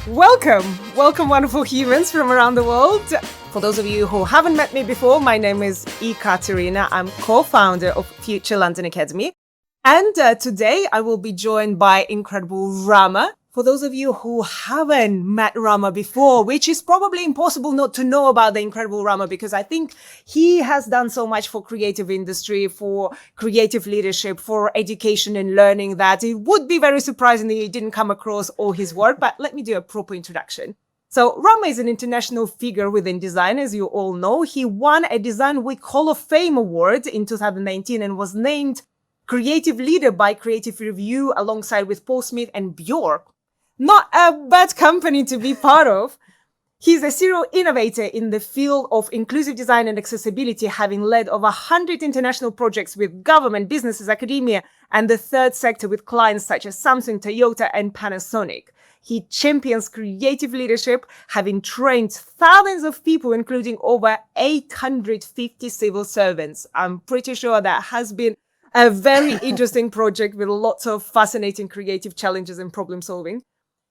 Welcome, wonderful humans from around the world. For those of you who haven't met me before, my name is Ekaterina. I'm co-founder of Future London Academy. And today I will be joined by incredible Rama. For those of you who haven't met Rama before, which is probably impossible not to know about the incredible Rama, because I think he has done so much for creative industry, for creative leadership, for education and learning that it would be very surprising that you didn't come across all his work. But let me do a proper introduction. So Rama is an international figure within design, as you all know. He won a Design Week Hall of Fame award in 2019 and was named Creative Leader by Creative Review alongside with Paul Smith and Bjork. Not a bad company to be part of. He's a serial innovator in the field of inclusive design and accessibility, having led over 100 international projects with government, businesses, academia, and the third sector with clients such as Samsung, Toyota, and Panasonic. He champions creative leadership, having trained thousands of people, including over 850 civil servants. I'm pretty sure that has been a very interesting project with lots of fascinating creative challenges and problem solving.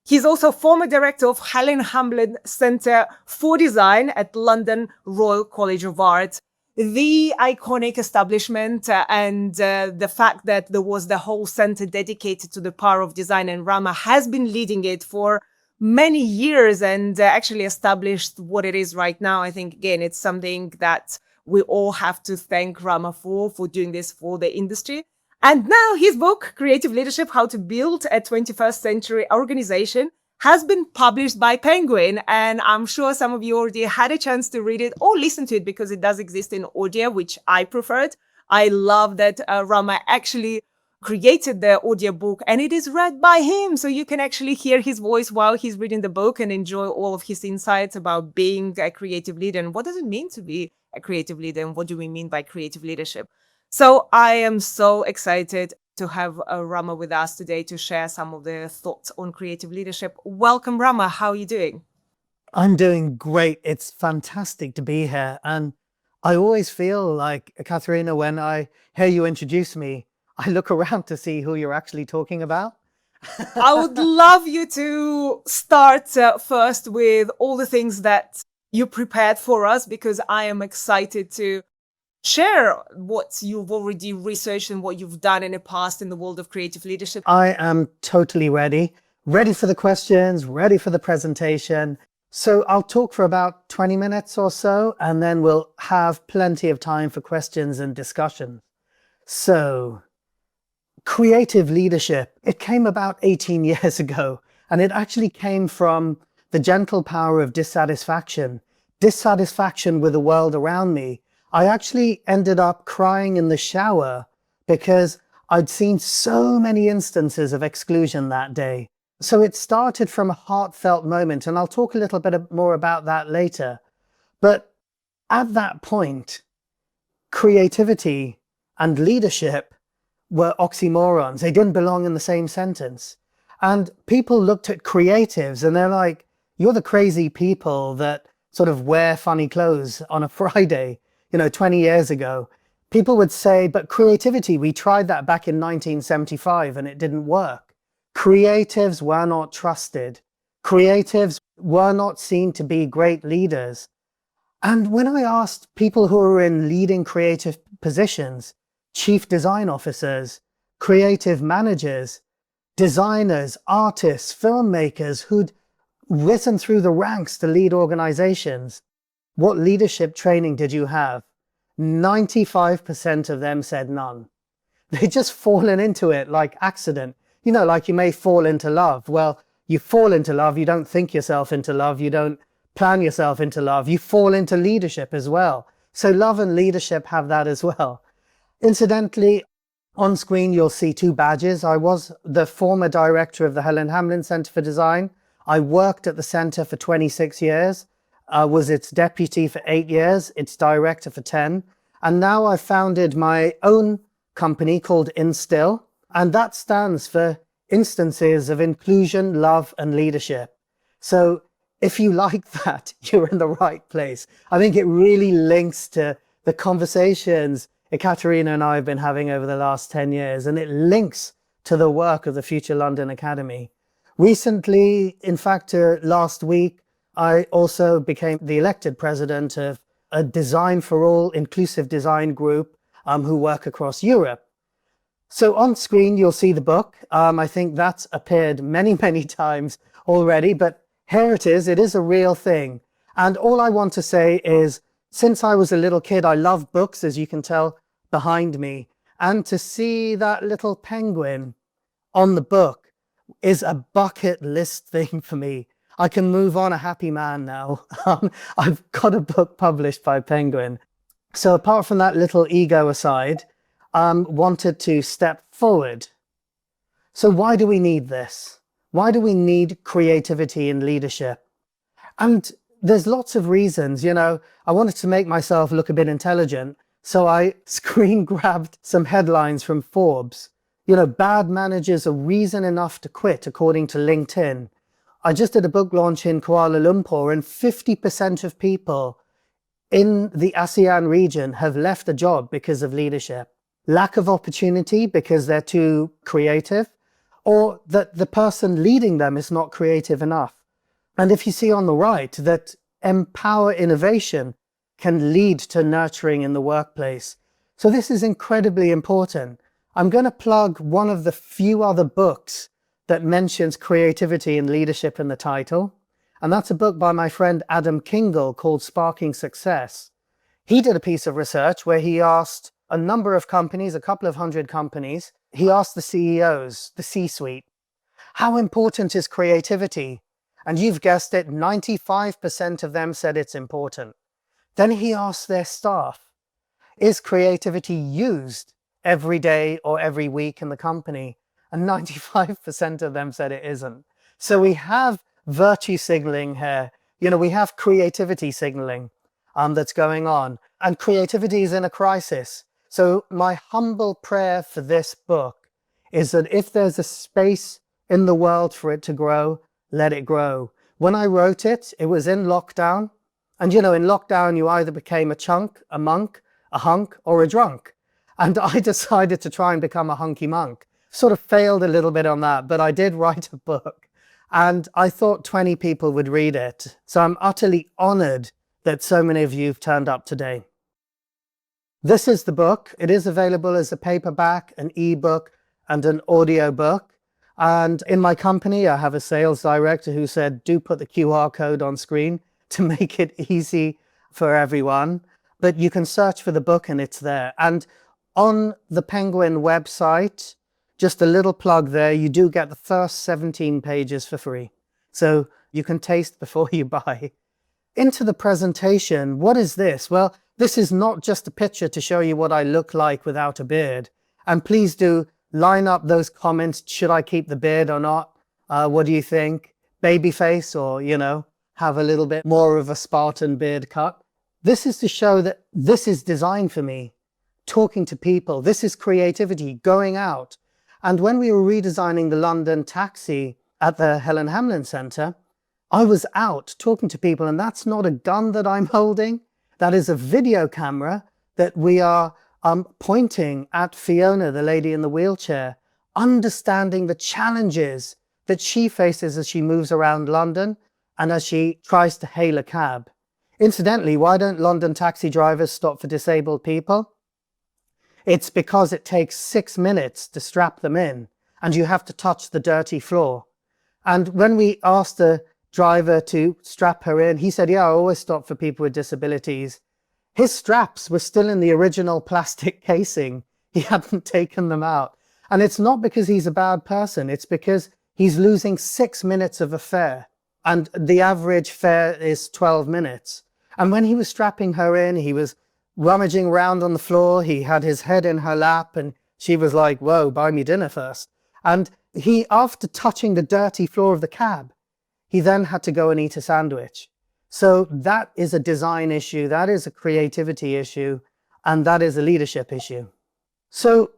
He's also former director of Helen Hamlin Centre for Design at London Royal College of Art. The iconic establishment and the fact that there was the whole centre dedicated to the power of design, and Rama has been leading it for many years and actually established what it is right now. I think, again, it's something that we all have to thank Rama for doing this for the industry. And now his book, Creative Leadership, How to Build a 21st Century Organization, has been published by Penguin. And I'm sure some of you already had a chance to read it or listen to it because it does exist in audio, which I preferred. I love that Rama actually created the audiobook and it is read by him. So you can actually hear his voice while he's reading the book and enjoy all of his insights about being a creative leader and what does it mean to be a creative leader and what do we mean by creative leadership. So I am so excited to have Rama with us today to share some of the thoughts on creative leadership. Welcome, Rama. How are you doing? I'm doing great. It's fantastic to be here. And I always feel like, Katharina, when I hear you introduce me, I look around to see who you're actually talking about. I would love you to start first with all the things that you prepared for us, because I am excited to share what you've already researched and what you've done in the past in the world of creative leadership. I am totally ready for the questions, ready for the presentation. So I'll talk for about 20 minutes or so, and then we'll have plenty of time for questions and discussion. So creative leadership, it came about 18 years ago, and it actually came from the gentle power of dissatisfaction with the world around me. I actually ended up crying in the shower because I'd seen so many instances of exclusion that day. So it started from a heartfelt moment, and I'll talk a little bit more about that later. But at that point, creativity and leadership were oxymorons. They didn't belong in the same sentence. And people looked at creatives and they're like, you're the crazy people that sort of wear funny clothes on a Friday. 20 years ago, people would say, but creativity, we tried that back in 1975 and it didn't work. Creatives were not trusted. Creatives were not seen to be great leaders. And when I asked people who were in leading creative positions, chief design officers, creative managers, designers, artists, filmmakers who'd risen through the ranks to lead organizations, what leadership training did you have? 95% of them said none. They'd just fallen into it like accident. Like you may fall into love. Well, you fall into love, you don't think yourself into love, you don't plan yourself into love, you fall into leadership as well. So love and leadership have that as well. Incidentally, on screen you'll see two badges. I was the former director of the Helen Hamlin Centre for Design. I worked at the centre for 26 years. Was its deputy for 8 years, its director for 10. And now I've founded my own company called Instill, and that stands for Instances of Inclusion, Love and Leadership. So if you like that, you're in the right place. I think it really links to the conversations Ekaterina and I have been having over the last 10 years, and it links to the work of the Future London Academy. Recently, in fact, last week, I also became the elected president of a Design for All inclusive design group who work across Europe. So on screen, you'll see the book. I think that's appeared many, many times already, but here it is. It is a real thing. And all I want to say is, since I was a little kid, I love books, as you can tell behind me. And to see that little penguin on the book is a bucket list thing for me. I can move on a happy man now. I've got a book published by Penguin. So apart from that little ego aside, wanted to step forward. So why do we need this? Why do we need creativity in leadership? And there's lots of reasons. I wanted to make myself look a bit intelligent, so I screen grabbed some headlines from Forbes. Bad managers are reason enough to quit, according to LinkedIn. I just did a book launch in Kuala Lumpur, and 50% of people in the ASEAN region have left a job because of leadership. Lack of opportunity because they're too creative, or that the person leading them is not creative enough. And if you see on the right that empower innovation can lead to nurturing in the workplace. So this is incredibly important. I'm going to plug one of the few other books that mentions creativity and leadership in the title. And that's a book by my friend Adam Kingle called Sparking Success. He did a piece of research where he asked a number of companies, a couple of hundred companies, he asked the CEOs, the C-suite, how important is creativity? And you've guessed it, 95% of them said it's important. Then he asked their staff, is creativity used every day or every week in the company? And 95% of them said it isn't. So we have virtue signaling here. We have creativity signaling that's going on. And creativity is in a crisis. So my humble prayer for this book is that if there's a space in the world for it to grow, let it grow. When I wrote it, it was in lockdown. And in lockdown, you either became a chunk, a monk, a hunk, or a drunk. And I decided to try and become a hunky monk. Sort of failed a little bit on that, but I did write a book. And I thought 20 people would read it. So I'm utterly honored that so many of you have turned up today. This is the book. It is available as a paperback, an ebook, and an audio book. And in my company, I have a sales director who said, do put the QR code on screen to make it easy for everyone. But you can search for the book and it's there. And on the Penguin website, just a little plug there, you do get the first 17 pages for free. So you can taste before you buy. Into the presentation, what is this? Well, this is not just a picture to show you what I look like without a beard. And please do line up those comments. Should I keep the beard or not? What do you think? Baby face or, have a little bit more of a Spartan beard cut? This is to show that this is design for me. Talking to people. This is creativity, going out. And when we were redesigning the London taxi at the Helen Hamlin Centre, I was out talking to people, and that's not a gun that I'm holding. That is a video camera that we are pointing at Fiona, the lady in the wheelchair, understanding the challenges that she faces as she moves around London and as she tries to hail a cab. Incidentally, why don't London taxi drivers stop for disabled people? It's because it takes 6 minutes to strap them in, and you have to touch the dirty floor. And when we asked the driver to strap her in, he said, yeah, I always stop for people with disabilities. His straps were still in the original plastic casing. He hadn't taken them out. And it's not because he's a bad person. It's because he's losing 6 minutes of a fare. And the average fare is 12 minutes. And when he was strapping her in, he was rummaging around on the floor. He had his head in her lap and she was like, whoa, buy me dinner first. And he, after touching the dirty floor of the cab, he then had to go and eat a sandwich. So that is a design issue, that is a creativity issue, and that is a leadership issue. So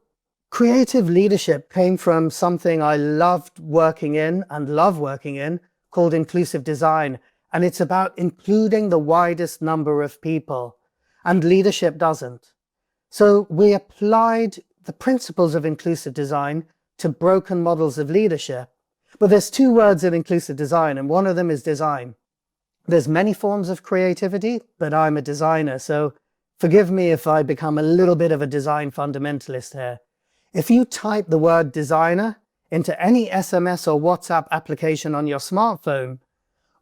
creative leadership came from something I loved working in and love working in called inclusive design. And it's about including the widest number of people. And leadership doesn't. So we applied the principles of inclusive design to broken models of leadership. But there's two words in inclusive design, and one of them is design. There's many forms of creativity, but I'm a designer, so forgive me if I become a little bit of a design fundamentalist here. If you type the word designer into any SMS or WhatsApp application on your smartphone,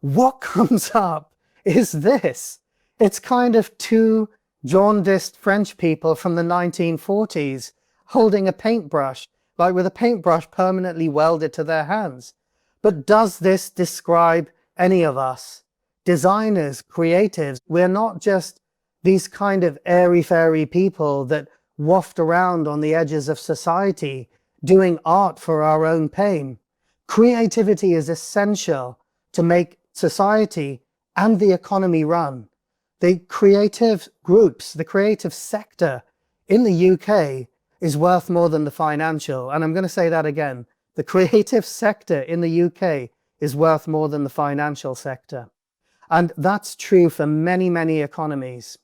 what comes up is this. It's kind of two jaundiced French people from the 1940s holding a paintbrush, like with a paintbrush permanently welded to their hands. But does this describe any of us? Designers, creatives, we're not just these kind of airy-fairy people that waft around on the edges of society doing art for our own pain. Creativity is essential to make society and the economy run. The creative groups, the creative sector in the UK is worth more than the financial. And I'm going to say that again. The creative sector in the UK is worth more than the financial sector. And that's true for many, many economies.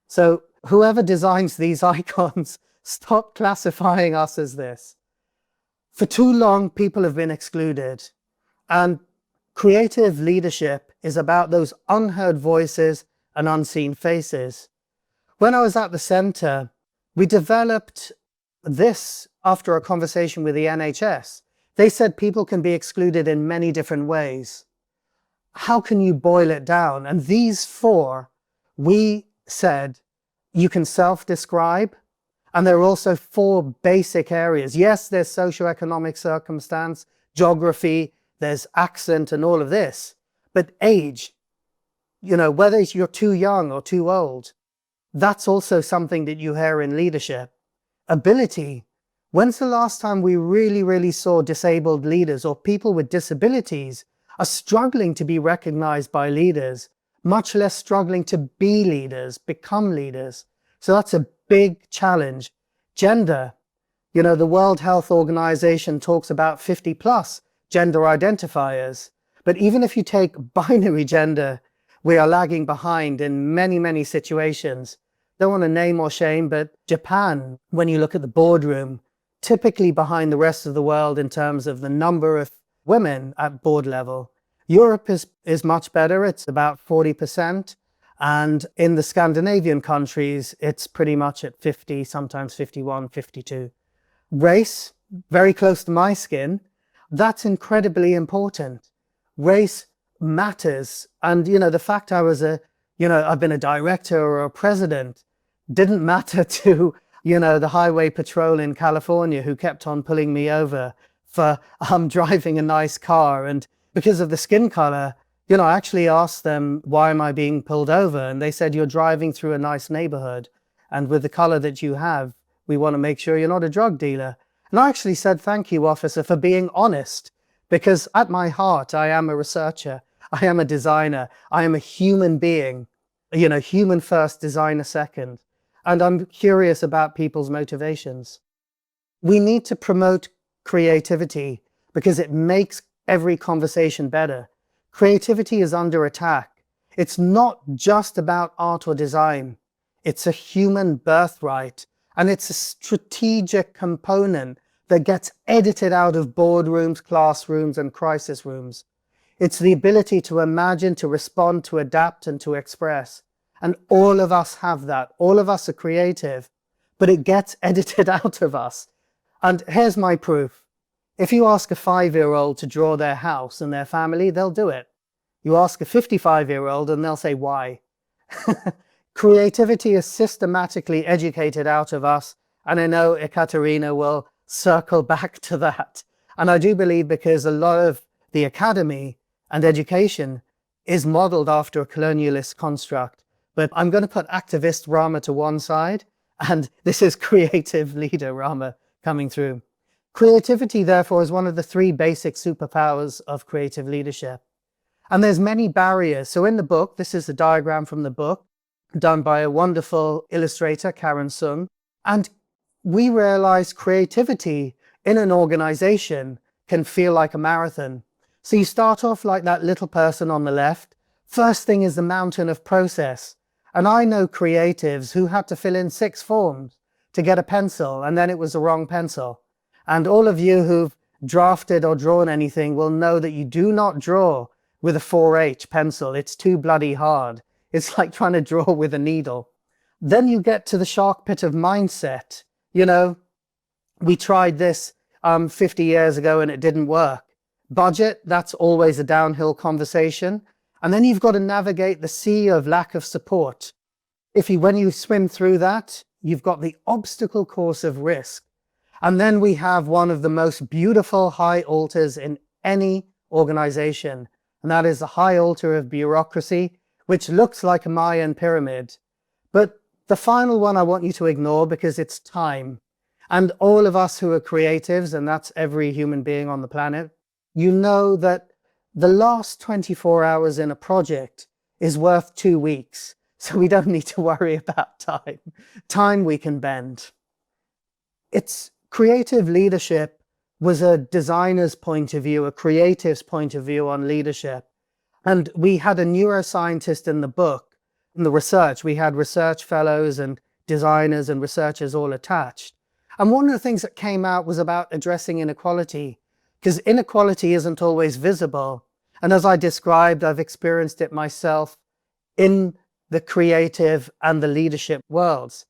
So whoever designs these icons, stop classifying us as this. For too long, people have been excluded. And creative leadership is about those unheard voices and unseen faces. When I was at the centre, we developed this after a conversation with the NHS. They said people can be excluded in many different ways. How can you boil it down? And these four, we said, you can self-describe, and there are also four basic areas. Yes, there's socioeconomic circumstance, geography, there's accent and all of this, but age, whether you're too young or too old, that's also something that you hear in leadership. Ability. When's the last time we really saw disabled leaders or people with disabilities are struggling to be recognized by leaders, much less struggling to be leaders, become leaders? So that's a big challenge. Gender. The World Health Organization talks about 50 plus gender identifiers. But even if you take binary gender, we are lagging behind in many situations. Don't want to name or shame, but Japan, when you look at the boardroom, typically behind the rest of the world in terms of the number of women at board level. Europe is much better. It's about 40%. And in the Scandinavian countries, it's pretty much at 50, sometimes 51, 52. Race, very close to my skin. That's incredibly important. Race matters. And, the fact I've been a director or a president didn't matter to, the highway patrol in California who kept on pulling me over for driving a nice car. And because of the skin color, I actually asked them, why am I being pulled over? And they said, you're driving through a nice neighborhood. And with the color that you have, we want to make sure you're not a drug dealer. And I actually said, thank you, officer, for being honest. Because at my heart, I am a researcher. I am a designer. I am a human being. Human first, designer second. And I'm curious about people's motivations. We need to promote creativity because it makes every conversation better. Creativity is under attack. It's not just about art or design. It's a human birthright, and it's a strategic component that gets edited out of boardrooms, classrooms, and crisis rooms. It's the ability to imagine, to respond, to adapt, and to express. And all of us have that. All of us are creative, but it gets edited out of us. And here's my proof. If you ask a 5-year-old to draw their house and their family, they'll do it. You ask a 55-year-old and they'll say, why? Creativity is systematically educated out of us. And I know Ekaterina will circle back to that. And I do believe because a lot of the academy and education is modeled after a colonialist construct. But I'm going to put activist Rama to one side, and this is creative leader Rama coming through. Creativity, therefore, is one of the three basic superpowers of creative leadership. And there's many barriers. So in the book, this is a diagram from the book, done by a wonderful illustrator, Karen Sung. And we realize creativity in an organization can feel like a marathon. So you start off like that little person on the left. First thing is the mountain of process. And I know creatives who had to fill in 6 forms to get a pencil, and then it was the wrong pencil. And all of you who've drafted or drawn anything will know that you do not draw with a 4H pencil. It's too bloody hard. It's like trying to draw with a needle. Then you get to the shark pit of mindset. You know, we tried this 50 years ago and it didn't work. Budget, that's always a downhill conversation. And then you've got to navigate the sea of lack of support. When you swim through that, you've got the obstacle course of risk. And then we have one of the most beautiful high altars in any organization. And that is the high altar of bureaucracy, which looks like a Mayan pyramid. But the final one I want you to ignore because it's time. And all of us who are creatives, and that's every human being on the planet, you know that the last 24 hours in a project is worth 2 weeks. So we don't need to worry about time. Time we can bend. It's creative leadership was a designer's point of view, a creative's point of view on leadership. And we had a neuroscientist in the book, in the research. We had research fellows and designers and researchers all attached. And one of the things that came out was about addressing inequality, because inequality isn't always visible. And as I described, I've experienced it myself in the creative and the leadership worlds.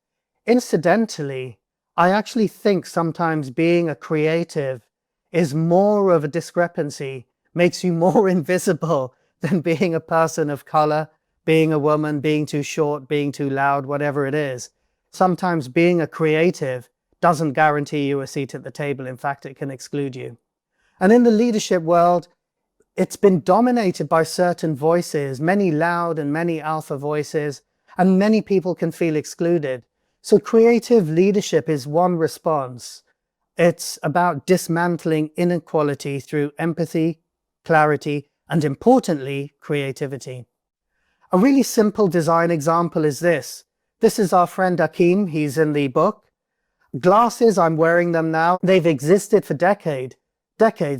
Incidentally, I actually think sometimes being a creative is more of a discrepancy, makes you more invisible than being a person of color, being a woman, being too short, being too loud, whatever it is. Sometimes being a creative doesn't guarantee you a seat at the table. In fact, it can exclude you. And in the leadership world, it's been dominated by certain voices, many loud and many alpha voices, and many people can feel excluded. So creative leadership is one response. It's about dismantling inequality through empathy, clarity, and importantly, creativity. A really simple design example is this. This is our friend Akeem. He's in the book. Glasses, I'm wearing them now. They've existed for decades,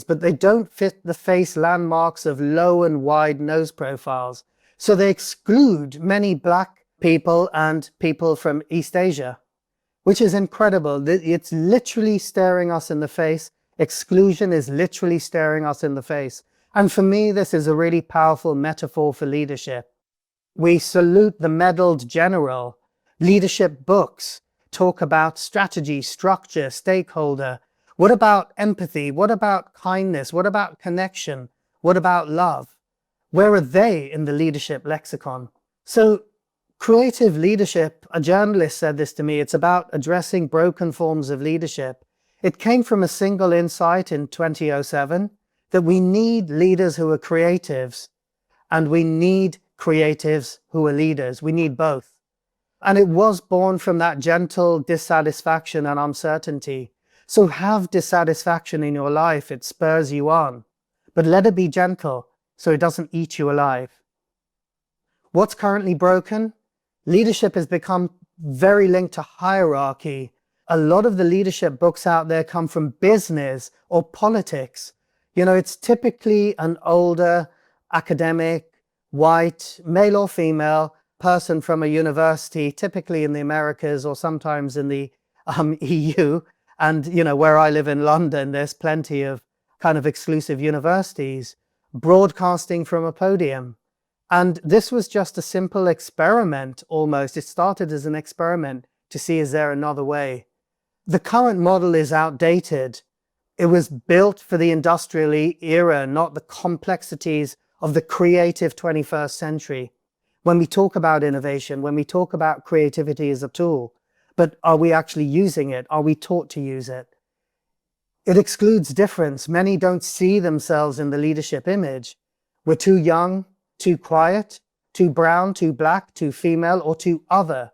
but they don't fit the face landmarks of low and wide nose profiles. So they exclude many Black people and people from East Asia, which is incredible. It's literally staring us in the face. Exclusion is literally staring us in the face. And for me, this is a really powerful metaphor for leadership. We salute the medaled general. Leadership books talk about strategy, structure, stakeholder. What about empathy? What about kindness? What about connection? What about love? Where are they in the leadership lexicon? So creative leadership, a journalist said this to me, it's about addressing broken forms of leadership. It came from a single insight in 2007 that we need leaders who are creatives and we need creatives who are leaders. We need both. And it was born from that gentle dissatisfaction and uncertainty. So have dissatisfaction in your life. It spurs you on. But let it be gentle so it doesn't eat you alive. What's currently broken? Leadership has become very linked to hierarchy. A lot of the leadership books out there come from business or politics. You know, it's typically an older academic, white, male or female person from a university, typically in the Americas or sometimes in the EU. And, you know, where I live in London, there's plenty of kind of exclusive universities broadcasting from a podium. And this was just a simple experiment almost. It started as an experiment to see, is there another way? The current model is outdated. It was built for the industrial era, not the complexities of the creative 21st century. When we talk about innovation, when we talk about creativity as a tool, but are we actually using it? Are we taught to use it? It excludes difference. Many don't see themselves in the leadership image. We're too young, too quiet, too brown, too black, too female, or too other.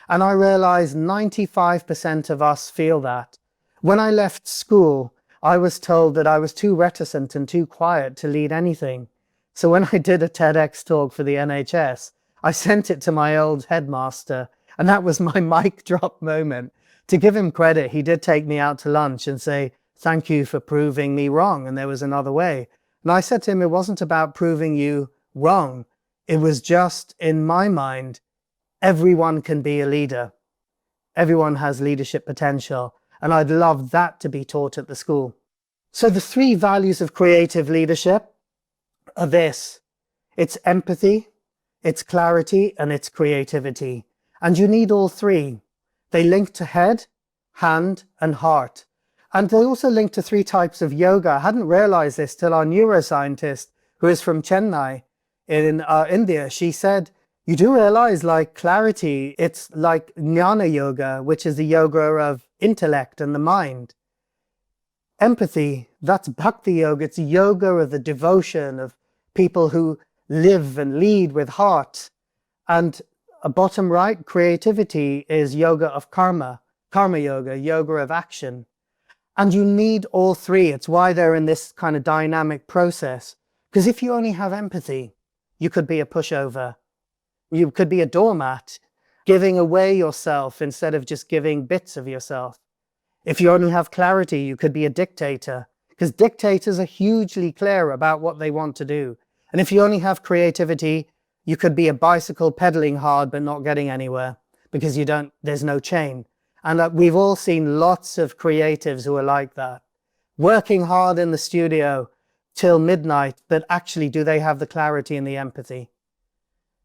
And I realize 95% of us feel that. When I left school, I was told that I was too reticent and too quiet to lead anything. So when I did a TEDx talk for the NHS, I sent it to my old headmaster, and that was my mic drop moment. To give him credit, he did take me out to lunch and say, thank you for proving me wrong, and there was another way. And I said to him, it wasn't about proving you wrong. It was just, in my mind, everyone can be a leader. Everyone has leadership potential. And I'd love that to be taught at the school. So the three values of creative leadership are this. It's empathy, it's clarity, and it's creativity. And you need all three. They link to head, hand, and heart. And they also link to three types of yoga. I hadn't realized this till our neuroscientist, who is from Chennai in India, she said, you do realize like clarity, it's like jnana yoga, which is the yoga of intellect and the mind. Empathy, that's bhakti yoga. It's yoga of the devotion of people who live and lead with heart. And bottom right, creativity is yoga of karma yoga, yoga of action. And you need all three. It's why they're in this kind of dynamic process. Because if you only have empathy, you could be a pushover. You could be a doormat, giving away yourself instead of just giving bits of yourself. If you only have clarity, you could be a dictator, because dictators are hugely clear about what they want to do. And if you only have creativity, you could be a bicycle pedaling hard but not getting anywhere, because there's no chain. And we've all seen lots of creatives who are like that, working hard in the studio till midnight, but actually do they have the clarity and the empathy?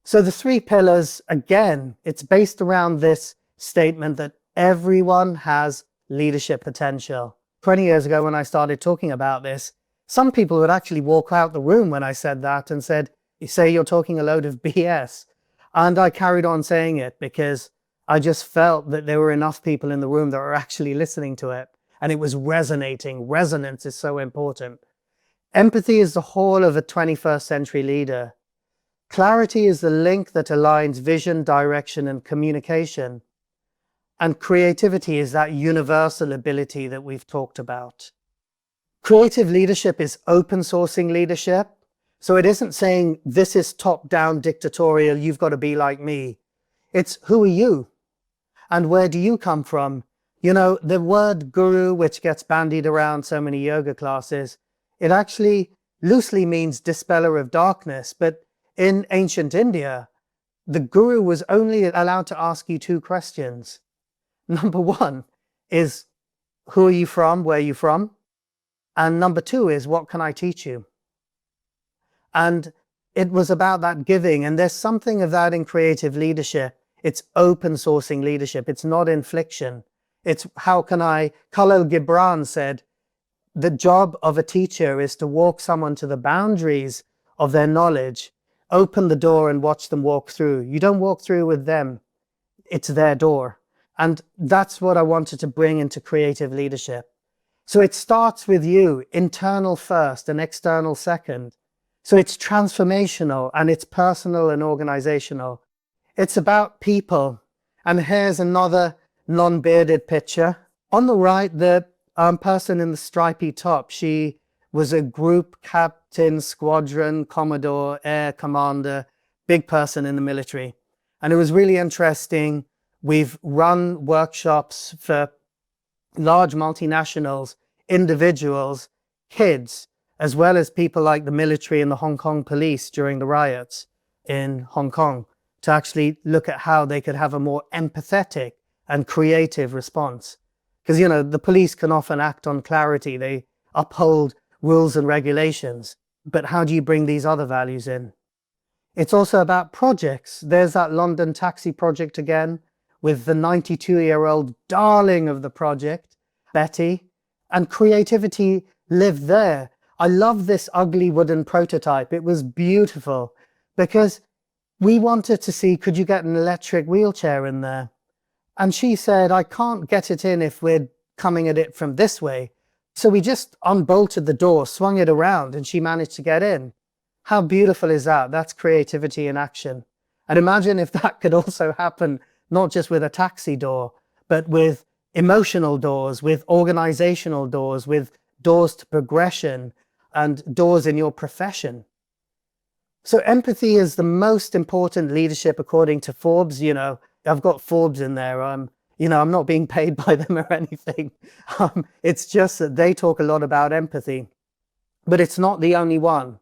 So the three pillars, again, it's based around this statement that everyone has leadership potential. 20 years ago when I started talking about this, some people would actually walk out the room when I said that and said, you say you're talking a load of BS. And I carried on saying it because I just felt that there were enough people in the room that were actually listening to it. And it was resonating. Resonance is so important. Empathy is the whole of a 21st century leader. Clarity is the link that aligns vision, direction, and communication. And creativity is that universal ability that we've talked about. Creative leadership is open sourcing leadership. So it isn't saying this is top-down dictatorial, you've got to be like me. It's who are you? And where do you come from? You know, the word guru, which gets bandied around so many yoga classes, it actually loosely means dispeller of darkness. But in ancient India, the guru was only allowed to ask you two questions. Number one is, who are you from? Where are you from? And number two is, what can I teach you? And it was about that giving. And there's something of that in creative leadership. It's open sourcing leadership. It's not infliction. It's how can I, Khalil Gibran said, the job of a teacher is to walk someone to the boundaries of their knowledge, open the door and watch them walk through. You don't walk through with them. It's their door. And that's what I wanted to bring into creative leadership. So it starts with you, internal first and external second. So it's transformational and it's personal and organizational. It's about people. And here's another non-bearded picture. On the right, the person in the stripy top, she was a group captain, squadron, commodore, air commander, big person in the military. And it was really interesting. We've run workshops for large multinationals, individuals, kids, as well as people like the military and the Hong Kong police during the riots in Hong Kong, to actually look at how they could have a more empathetic and creative response. Because, you know, the police can often act on clarity. They uphold rules and regulations. But how do you bring these other values in? It's also about projects. There's that London taxi project again, with the 92-year-old darling of the project, Betty, and creativity lived there. I love this ugly wooden prototype. It was beautiful because we wanted to see, could you get an electric wheelchair in there? And she said, I can't get it in if we're coming at it from this way. So we just unbolted the door, swung it around, and she managed to get in. How beautiful is that? That's creativity in action. And imagine if that could also happen, not just with a taxi door, but with emotional doors, with organizational doors, with doors to progression and doors in your profession. So empathy is the most important leadership according to Forbes. You know, I've got Forbes in there. I'm not being paid by them or anything. It's just that they talk a lot about empathy, but it's not the only one.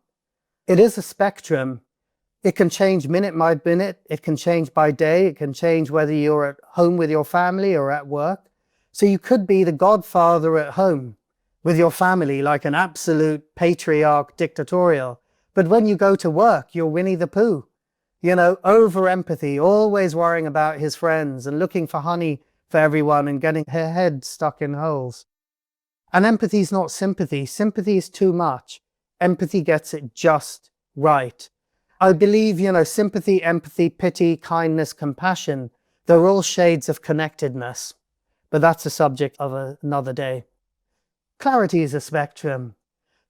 It is a spectrum. It can change minute by minute. It can change by day. It can change whether you're at home with your family or at work. So you could be the godfather at home, with your family like an absolute patriarch dictatorial. But when you go to work, you're Winnie the Pooh. Over empathy, always worrying about his friends and looking for honey for everyone and getting her head stuck in holes. And empathy is not sympathy. Sympathy is too much. Empathy gets it just right. I believe, sympathy, empathy, pity, kindness, compassion, they're all shades of connectedness. But that's a subject of another day. Clarity is a spectrum.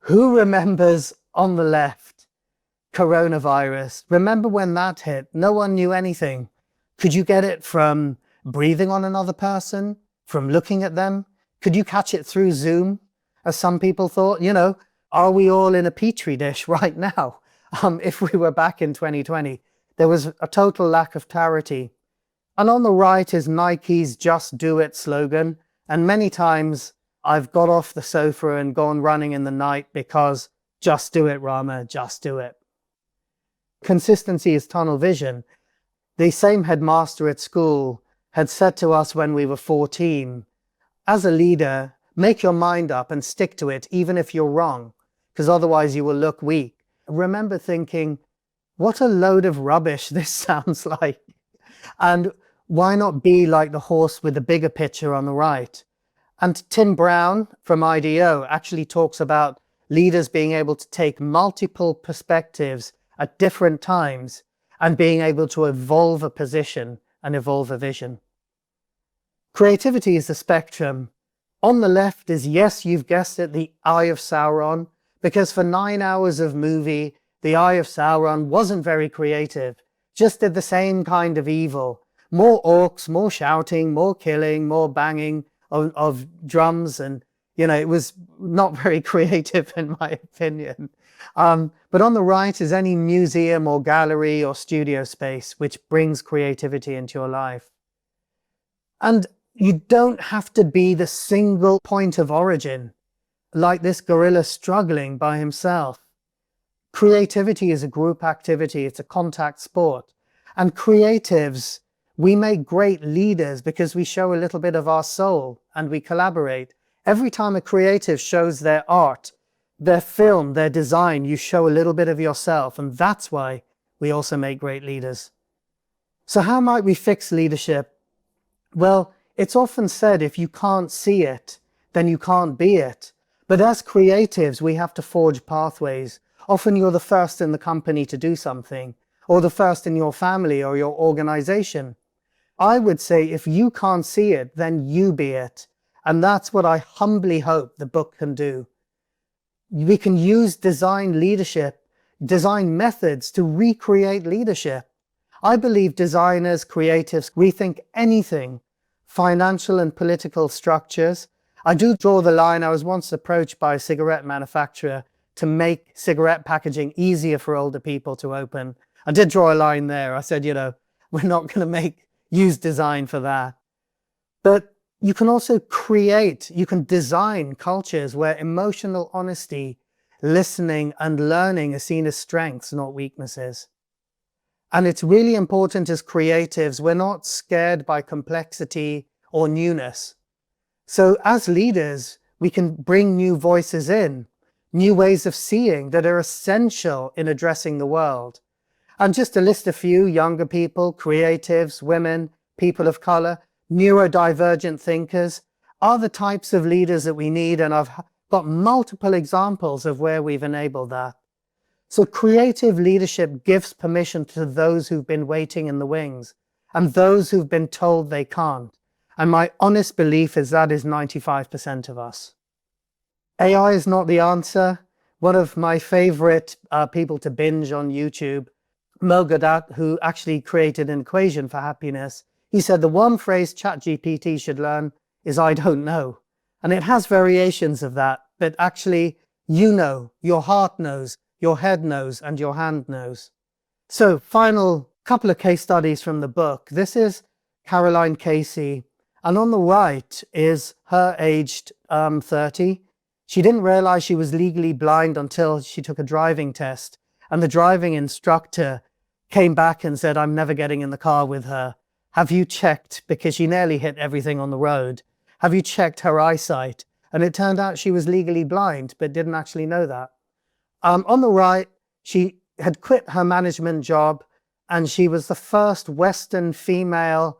Who remembers on the left, coronavirus? Remember when that hit? No one knew anything. Could you get it from breathing on another person? From looking at them? Could you catch it through Zoom, as some people thought? Are we all in a petri dish right now? If we were back in 2020, there was a total lack of clarity. And on the right is Nike's "Just Do It" slogan. And many times I've got off the sofa and gone running in the night because just do it, Rama, just do it. Consistency is tunnel vision. The same headmaster at school had said to us when we were 14, as a leader, make your mind up and stick to it, even if you're wrong, because otherwise you will look weak. I remember thinking, what a load of rubbish this sounds like. And why not be like the horse with the bigger picture on the right? And Tim Brown from IDEO actually talks about leaders being able to take multiple perspectives at different times and being able to evolve a position and evolve a vision. Creativity is a spectrum. On the left is, yes, you've guessed it, the Eye of Sauron, because for 9 hours of movie, the Eye of Sauron wasn't very creative, just did the same kind of evil. More orcs, more shouting, more killing, more banging of drums, and it was not very creative in my opinion. But on the right is any museum or gallery or studio space which brings creativity into your life. And you don't have to be the single point of origin, like this gorilla struggling by himself. Creativity is a group activity, it's a contact sport. And creatives, we make great leaders because we show a little bit of our soul and we collaborate. Every time a creative shows their art, their film, their design, you show a little bit of yourself, and that's why we also make great leaders. So how might we fix leadership? Well, it's often said if you can't see it, then you can't be it. But as creatives, we have to forge pathways. Often you're the first in the company to do something, or the first in your family or your organization. I would say if you can't see it, then you be it. And that's what I humbly hope the book can do. We can use design leadership, design methods to recreate leadership. I believe designers, creatives, rethink anything, financial and political structures. I do draw the line. I was once approached by a cigarette manufacturer to make cigarette packaging easier for older people to open. I did draw a line there. I said, we're not going to use design for that. But you can also you can design cultures where emotional honesty, listening, and learning are seen as strengths, not weaknesses. And it's really important as creatives, we're not scared by complexity or newness. So as leaders, we can bring new voices in, new ways of seeing that are essential in addressing the world. And just to list a few: younger people, creatives, women, people of color, neurodivergent thinkers are the types of leaders that we need. And I've got multiple examples of where we've enabled that. So creative leadership gives permission to those who've been waiting in the wings and those who've been told they can't. And my honest belief is that is 95% of us. AI is not the answer. One of my favorite people to binge on YouTube, Mo Gadat, who actually created an equation for happiness, he said the one phrase ChatGPT should learn is "I don't know." And it has variations of that, but actually, your heart knows, your head knows, and your hand knows. So final couple of case studies from the book. This is Caroline Casey, and on the right is her aged 30. She didn't realize she was legally blind until she took a driving test, and the driving instructor came back and said, "I'm never getting in the car with her. Have you checked," because she nearly hit everything on the road, "have you checked her eyesight?" And it turned out she was legally blind, but didn't actually know that. On the right, she had quit her management job, and she was the first Western female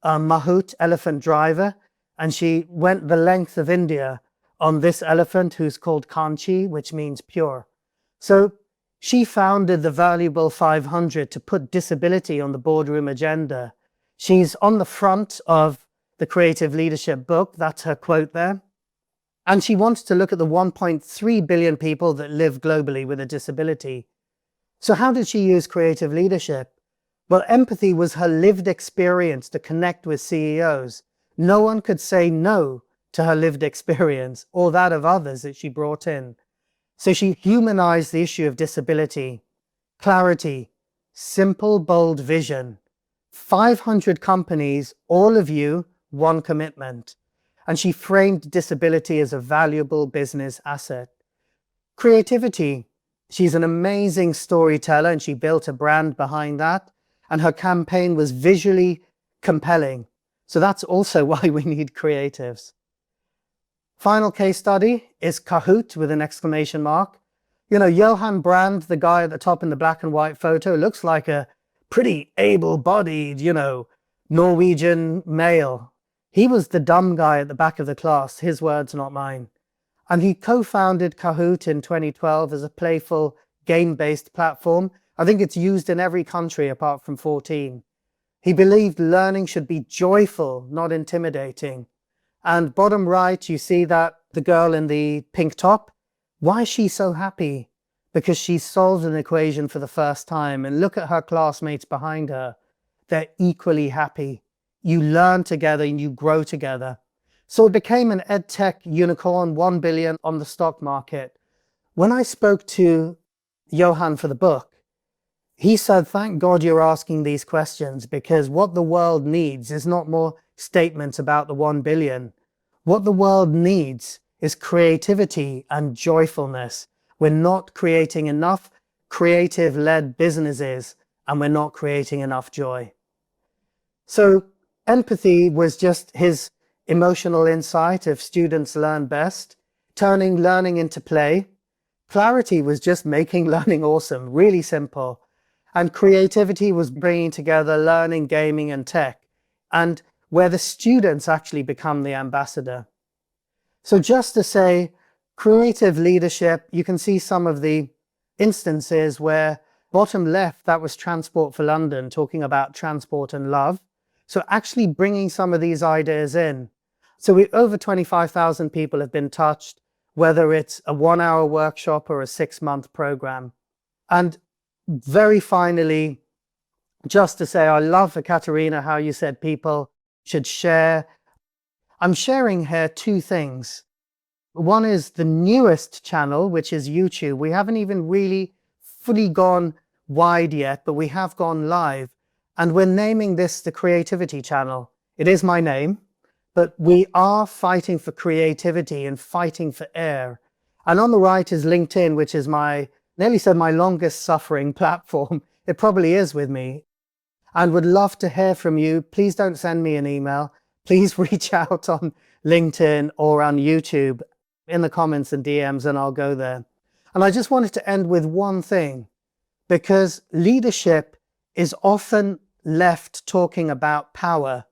Mahout elephant driver. And she went the length of India on this elephant, who's called Kanchi, which means pure. So she founded the Valuable 500 to put disability on the boardroom agenda. She's on the front of the Creative Leadership book. That's her quote there. And she wants to look at the 1.3 billion people that live globally with a disability. So how did she use creative leadership? Well, empathy was her lived experience to connect with CEOs. No one could say no to her lived experience or that of others that she brought in. So she humanized the issue of disability, clarity, simple, bold vision. 500 companies, all of you, one commitment. And she framed disability as a valuable business asset. Creativity. She's an amazing storyteller, and she built a brand behind that. And her campaign was visually compelling. So that's also why we need creatives. Final case study is Kahoot with an exclamation mark. You know, Johan Brand, the guy at the top in the black and white photo, looks like a pretty able-bodied, Norwegian male. He was the dumb guy at the back of the class, his words, not mine. And he co-founded Kahoot in 2012 as a playful, game-based platform. I think it's used in every country apart from 14. He believed learning should be joyful, not intimidating. And bottom right, you see that the girl in the pink top. Why is she so happy? Because she solved an equation for the first time. And look at her classmates behind her. They're equally happy. You learn together and you grow together. So it became an edtech unicorn, 1 billion on the stock market. When I spoke to Johan for the book, he said, thank God you're asking these questions, because what the world needs is not more statements about the 1 billion. What the world needs is creativity and joyfulness. We're not creating enough creative-led businesses, and we're not creating enough joy. So empathy was just his emotional insight of students learn best, turning learning into play. Clarity was just making learning awesome, really simple. And creativity was bringing together learning, gaming, and tech, and where the students actually become the ambassador. So just to say, creative leadership, you can see some of the instances where bottom left, that was Transport for London, talking about transport and love. So actually bringing some of these ideas in. So over 25,000 people have been touched, whether it's a 1-hour workshop or a 6-month program. And very finally, just to say, I love, Katerina, how you said people should share. I'm sharing here 2 things. One is the newest channel, which is YouTube. We haven't even really fully gone wide yet, but we have gone live. And we're naming this the Creativity Channel. It is my name, but we are fighting for creativity and fighting for air. And on the right is LinkedIn, which is nearly said my longest suffering platform. It probably is with me. And would love to hear from you. Please don't send me an email. Please reach out on LinkedIn or on YouTube in the comments and DMs, and I'll go there. And I just wanted to end with one thing, because leadership is often left talking about power,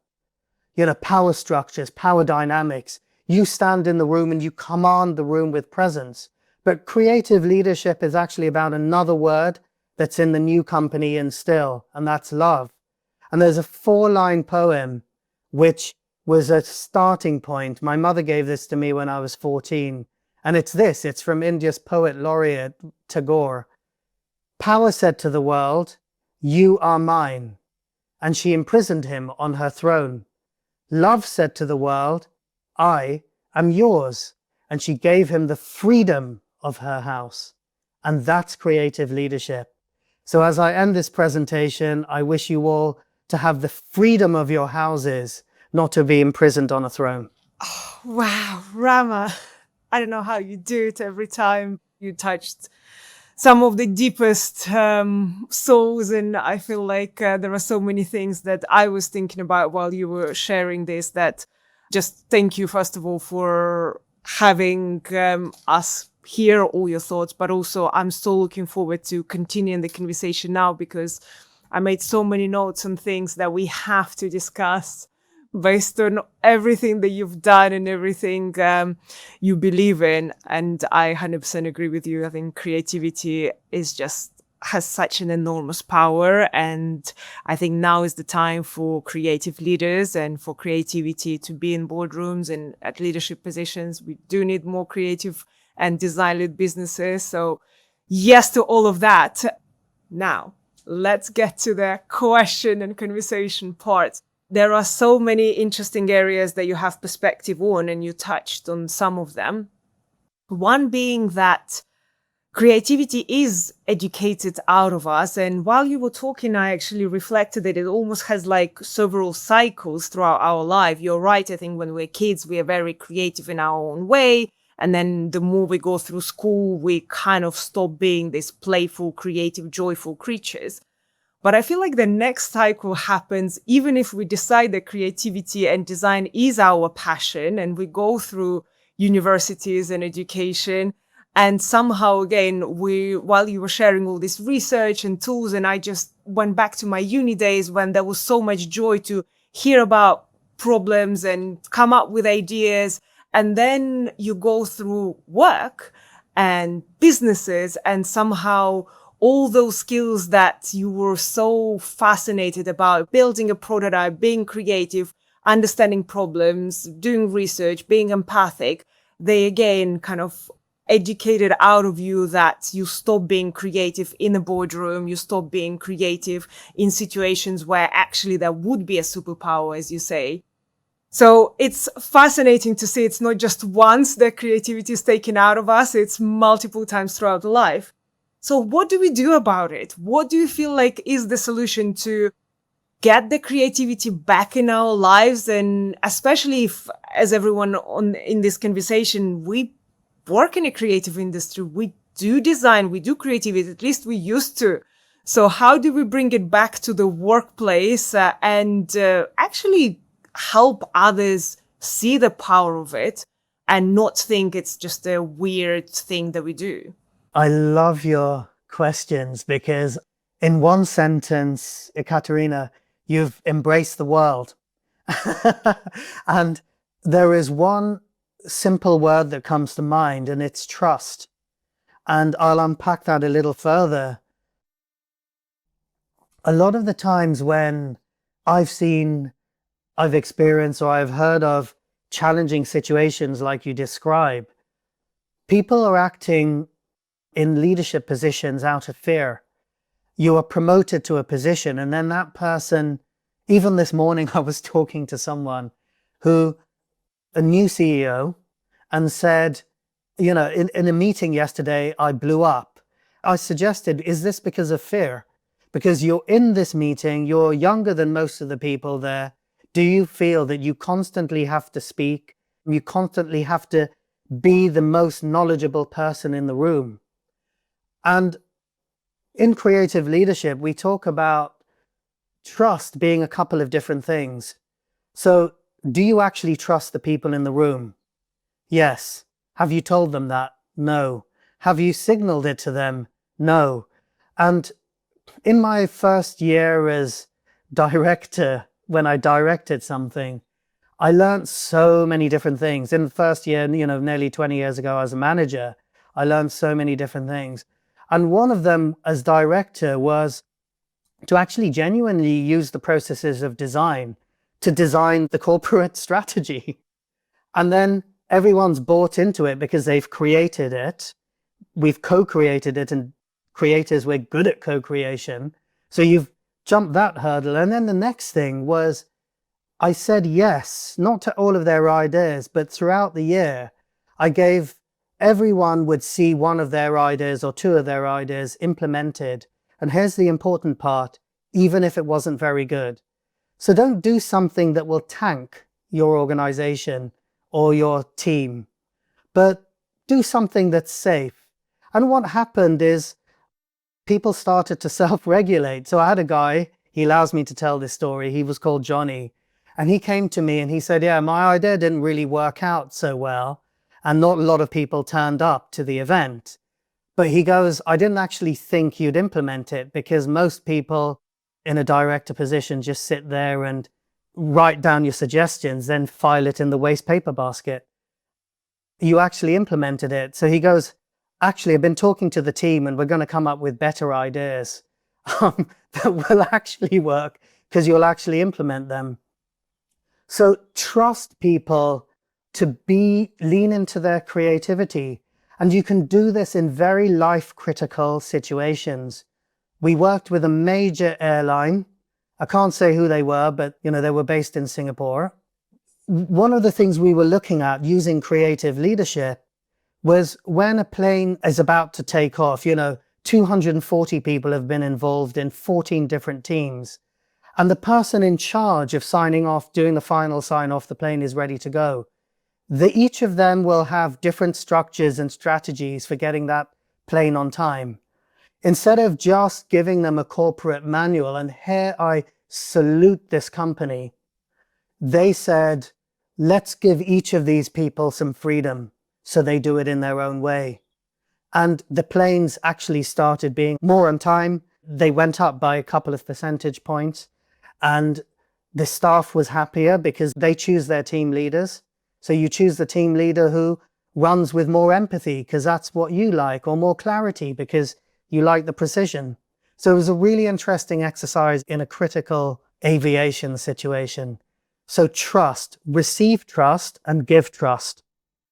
power structures, power dynamics. You stand in the room and you command the room with presence. But creative leadership is actually about another word that's in the new company Instill, and that's love. And there's a 4-line poem which was a starting point. My mother gave this to me when I was 14. And it's from India's poet laureate, Tagore. Power said to the world, "You are mine." And she imprisoned him on her throne. Love said to the world, "I am yours." And she gave him the freedom of her house. And that's creative leadership. So as I end this presentation, I wish you all to have the freedom of your houses, not to be imprisoned on a throne. Oh, wow, Rama, I don't know how you do it every time. You touched some of the deepest souls, and I feel like there are so many things that I was thinking about while you were sharing this, that just thank you, first of all, for having us hear all your thoughts, but also I'm so looking forward to continuing the conversation now, because I made so many notes on things that we have to discuss based on everything that you've done and everything you believe in. And I 100% agree with you. I think creativity is just has such an enormous power. And I think now is the time for creative leaders and for creativity to be in boardrooms and at leadership positions. We do need more creative and design-led businesses. So yes to all of that. Now, let's get to the question and conversation part. There are so many interesting areas that you have perspective on, and you touched on some of them. One being that creativity is educated out of us. And while you were talking, I actually reflected that it almost has like several cycles throughout our life. You're right. I think when we're kids, we are very creative in our own way. And then the more we go through school, we kind of stop being these playful, creative, joyful creatures. But I feel like the next cycle happens even if we decide that creativity and design is our passion and we go through universities and education. And somehow, again, while you were sharing all this research and tools, and I just went back to my uni days when there was so much joy to hear about problems and come up with ideas. And then you go through work and businesses, and somehow all those skills that you were so fascinated about, building a prototype, being creative, understanding problems, doing research, being empathic, they again kind of educated out of you that you stop being creative in a boardroom, you stop being creative in situations where actually there would be a superpower, as you say. So it's fascinating to see it's not just once that creativity is taken out of us, it's multiple times throughout life. So what do we do about it? What do you feel like is the solution to get the creativity back in our lives? And especially if, as everyone in this conversation, we work in a creative industry, we do design, we do creativity, at least we used to. So how do we bring it back to the workplace and actually help others see the power of it and not think it's just a weird thing that we do? I love your questions because in one sentence, Ekaterina, you've embraced the world. And there is one simple word that comes to mind, and it's trust. And I'll unpack that a little further. A lot of the times when I've experienced or I've heard of challenging situations like you describe, people are acting in leadership positions out of fear. You are promoted to a position, and then that person, even this morning, I was talking to someone a new CEO, and said, in a meeting yesterday, I blew up. I suggested, is this because of fear? Because you're in this meeting, you're younger than most of the people there. Do you feel that you constantly have to speak? You constantly have to be the most knowledgeable person in the room? And in creative leadership, we talk about trust being a couple of different things. So, do you actually trust the people in the room? Yes. Have you told them that? No. Have you signaled it to them? No. And in my first year as director, when I directed something, I learned so many different things. In the first year, nearly 20 years ago as a manager, I learned so many different things. And one of them as director was to actually genuinely use the processes of design to design the corporate strategy. And then everyone's bought into it because they've created it. We've co-created it, and creators, we're good at co-creation. So you've jumped that hurdle. And then the next thing was I said yes, not to all of their ideas, but throughout the year, everyone would see one of their ideas or two of their ideas implemented. And here's the important part, even if it wasn't very good. So don't do something that will tank your organization or your team, but do something that's safe. And what happened is people started to self-regulate. So I had a guy, he allows me to tell this story, he was called Johnny, and he came to me and he said, yeah, my idea didn't really work out so well. and not a lot of people turned up to the event. But he goes, I didn't actually think you'd implement it, because most people in a director position just sit there and write down your suggestions, then file it in the waste paper basket. You actually implemented it. So he goes, actually, I've been talking to the team and we're going to come up with better ideas that will actually work, because you'll actually implement them. So trust people to lean into their creativity. And you can do this in very life critical situations. We worked with a major airline. I can't say who they were, but they were based in Singapore. One of the things we were looking at using creative leadership was when a plane is about to take off, 240 people have been involved in 14 different teams. And the person in charge of signing off, doing the final sign off, the plane is ready to go. Each of them will have different structures and strategies for getting that plane on time. Instead of just giving them a corporate manual, and here I salute this company, they said, let's give each of these people some freedom so they do it in their own way. And the planes actually started being more on time. They went up by a couple of percentage points, and the staff was happier because they choose their team leaders. So you choose the team leader who runs with more empathy because that's what you like, or more clarity because you like the precision. So it was a really interesting exercise in a critical aviation situation. So trust, receive trust and give trust.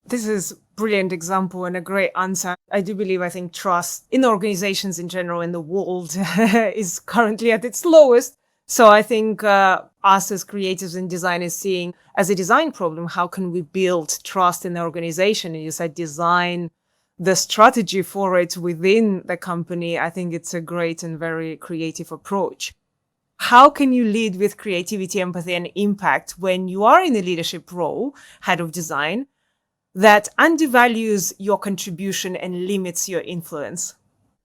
This is a brilliant example and a great answer. I think trust in organizations in general in the world is currently at its lowest. So I think us as creatives and designers seeing as a design problem, how can we build trust in the organization? And you said design the strategy for it within the company. I think it's a great and very creative approach. How can you lead with creativity, empathy, and impact when you are in a leadership role, head of design, that undervalues your contribution and limits your influence?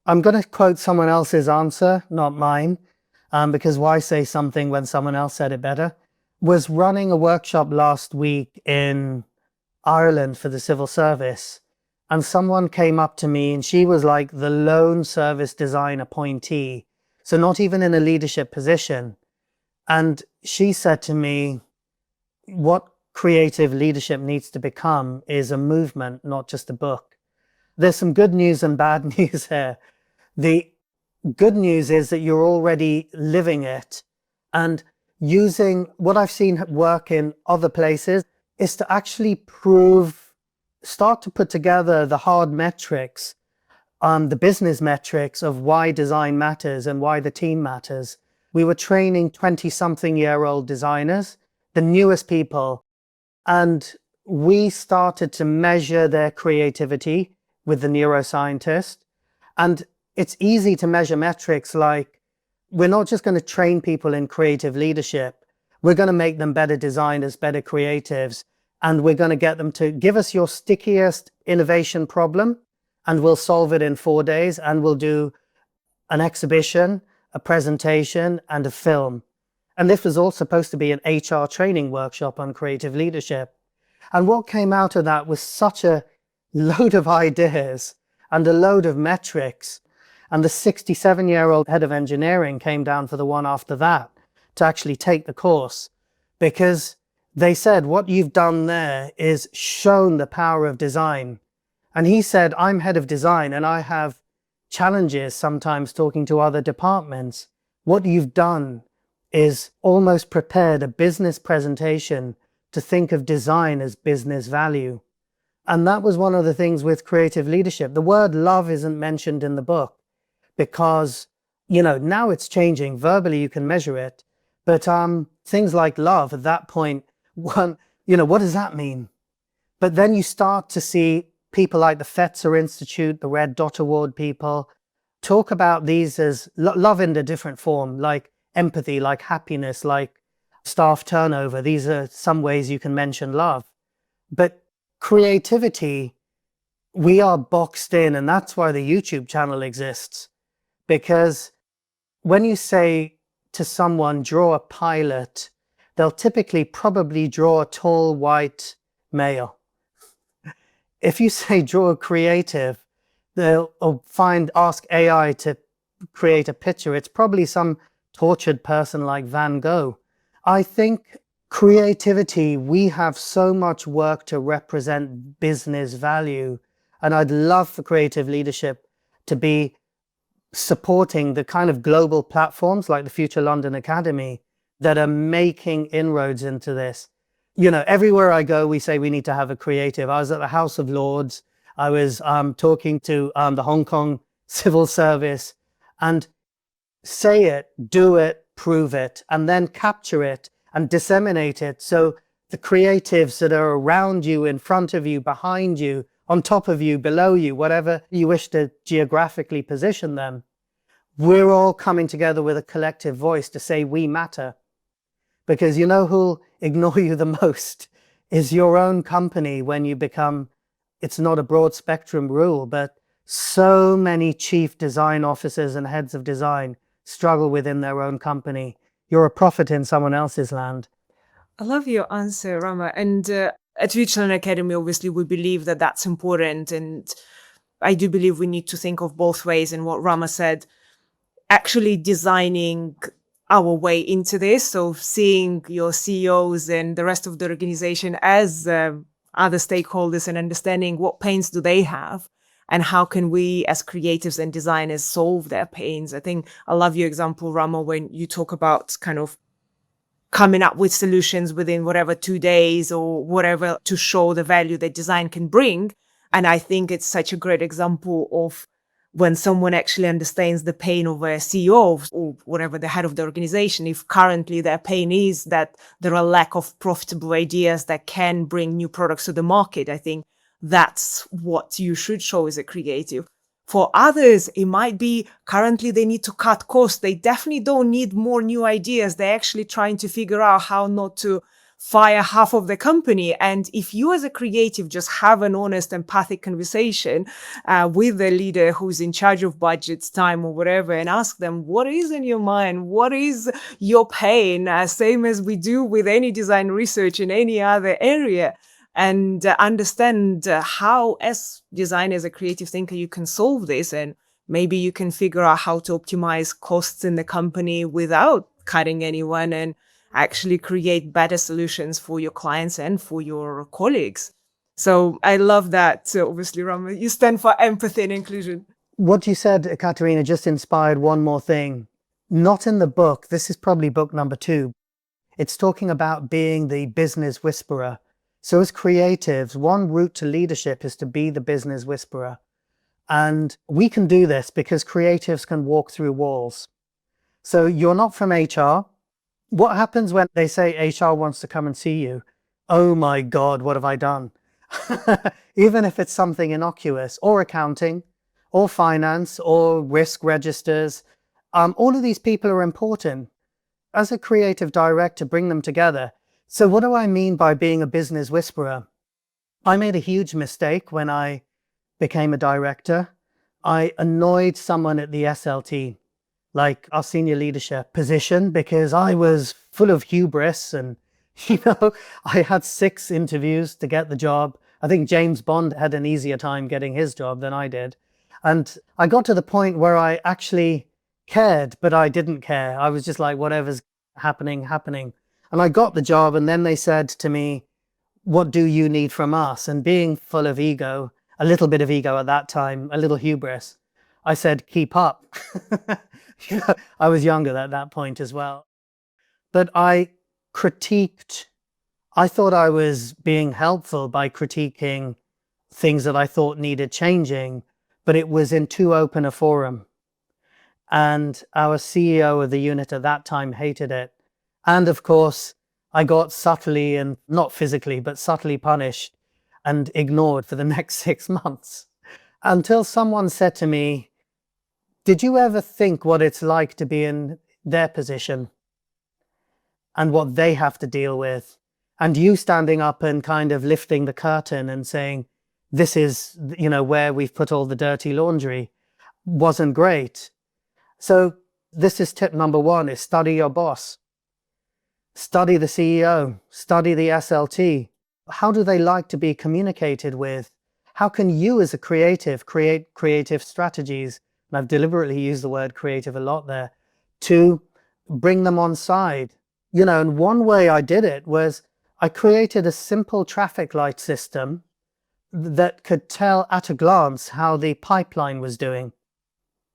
I'm going to quote someone else's answer, not mine, because why say something when someone else said it better? Was running a workshop last week in Ireland for the civil service, and someone came up to me and she was like the lone service design appointee, so not even in a leadership position. And she said to me, what creative leadership needs to become is a movement, not just a book. There's some good news and bad news here. The good news is that you're already living it, and using what I've seen work in other places is to actually start to put together the hard metrics, the business metrics of why design matters and why the team matters. We were training 20-something-year-old designers, the newest people, and we started to measure their creativity with the neuroscientist. And it's easy to measure metrics like, we're not just going to train people in creative leadership. We're going to make them better designers, better creatives, and we're going to get them to give us your stickiest innovation problem, and we'll solve it in 4 days, and we'll do an exhibition, a presentation, and a film. And this was all supposed to be an HR training workshop on creative leadership. And what came out of that was such a load of ideas and a load of metrics. And the 67-year-old head of engineering came down for the one after that to actually take the course, because they said, what you've done there is shown the power of design. And he said, I'm head of design and I have challenges sometimes talking to other departments. What you've done is almost prepared a business presentation to think of design as business value. And that was one of the things with creative leadership. The word love isn't mentioned in the book because, now it's changing. Verbally, you can measure it. But things like love at that point, what does that mean? But then you start to see people like the Fetzer Institute, the Red Dot Award people, talk about these as love in a different form, like empathy, like happiness, like staff turnover. These are some ways you can mention love. But creativity, we are boxed in, and that's why the YouTube channel exists. Because when you say to someone, draw a pilot, they'll typically probably draw a tall white male. if you say draw a creative, they'll ask AI to create a picture. It's probably some tortured person like Van Gogh. I think creativity, we have so much work to represent business value. And I'd love for creative leadership to be supporting the kind of global platforms like the Future London Academy that are making inroads into this. Everywhere I go, we say we need to have a creative. I was at the House of Lords. I was talking to the Hong Kong civil service, and say it, do it, prove it, and then capture it and disseminate it. So the creatives that are around you, in front of you, behind you, on top of you, below you, whatever you wish to geographically position them, we're all coming together with a collective voice to say we matter. Because you know who'll ignore you the most is your own company when you become, it's not a broad spectrum rule, but so many chief design officers and heads of design struggle within their own company. You're a prophet in someone else's land. I love your answer, Rama. And at Future Academy, obviously, we believe that that's important. And I do believe we need to think of both ways. And what Rama said, actually designing our way into this. So seeing your CEOs and the rest of the organization as other stakeholders and understanding what pains do they have and how can we as creatives and designers solve their pains. I think I love your example, Rama, when you talk about kind of coming up with solutions within whatever 2 days or whatever to show the value that design can bring. And I think it's such a great example of when someone actually understands the pain of a CEO or whatever the head of the organization, if currently their pain is that there are lack of profitable ideas that can bring new products to the market, I think that's what you should show as a creative. For others, it might be currently they need to cut costs. They definitely don't need more new ideas. They're actually trying to figure out how not to fire half of the company. And if you as a creative just have an honest, empathic conversation with the leader who's in charge of budgets, time or whatever, and ask them, what is in your mind? What is your pain? Same as we do with any design research in any other area. And understand how, as designer, as a creative thinker, you can solve this. And maybe you can figure out how to optimize costs in the company without cutting anyone and actually create better solutions for your clients and for your colleagues. So I love that. So obviously, Rama, you stand for empathy and inclusion. What you said, Katerina, just inspired one more thing. Not in the book. This is probably book number 2. It's talking about being the business whisperer. So as creatives, one route to leadership is to be the business whisperer. And we can do this because creatives can walk through walls. So you're not from HR. What happens when they say HR wants to come and see you? Oh my God, what have I done? Even if it's something innocuous, or accounting, or finance, or risk registers, all of these people are important. As a creative director, bring them together. So what do I mean by being a business whisperer? I made a huge mistake when I became a director. I annoyed someone at the SLT, like our senior leadership position, because I was full of hubris and, I had 6 interviews to get the job. I think James Bond had an easier time getting his job than I did. And I got to the point where I actually cared, but I didn't care. I was just like, whatever's happening. And I got the job, and then they said to me, what do you need from us? And being full of ego, a little bit of ego at that time, a little hubris, I said, keep up. I was younger at that point as well. But I thought I was being helpful by critiquing things that I thought needed changing, but it was in too open a forum. And our CEO of the unit at that time hated it. And of course, I got subtly, and not physically, but subtly punished and ignored for the next 6 months. Until someone said to me, did you ever think what it's like to be in their position and what they have to deal with? And you standing up and kind of lifting the curtain and saying, this is, where we've put all the dirty laundry, wasn't great. So this is tip number 1, is study your boss. Study the CEO, study the SLT. How do they like to be communicated with? how can you as a creative create creative strategies? And I've deliberately used the word creative a lot there, to bring them on side. And one way I did it was I created a simple traffic light system that could tell at a glance how the pipeline was doing.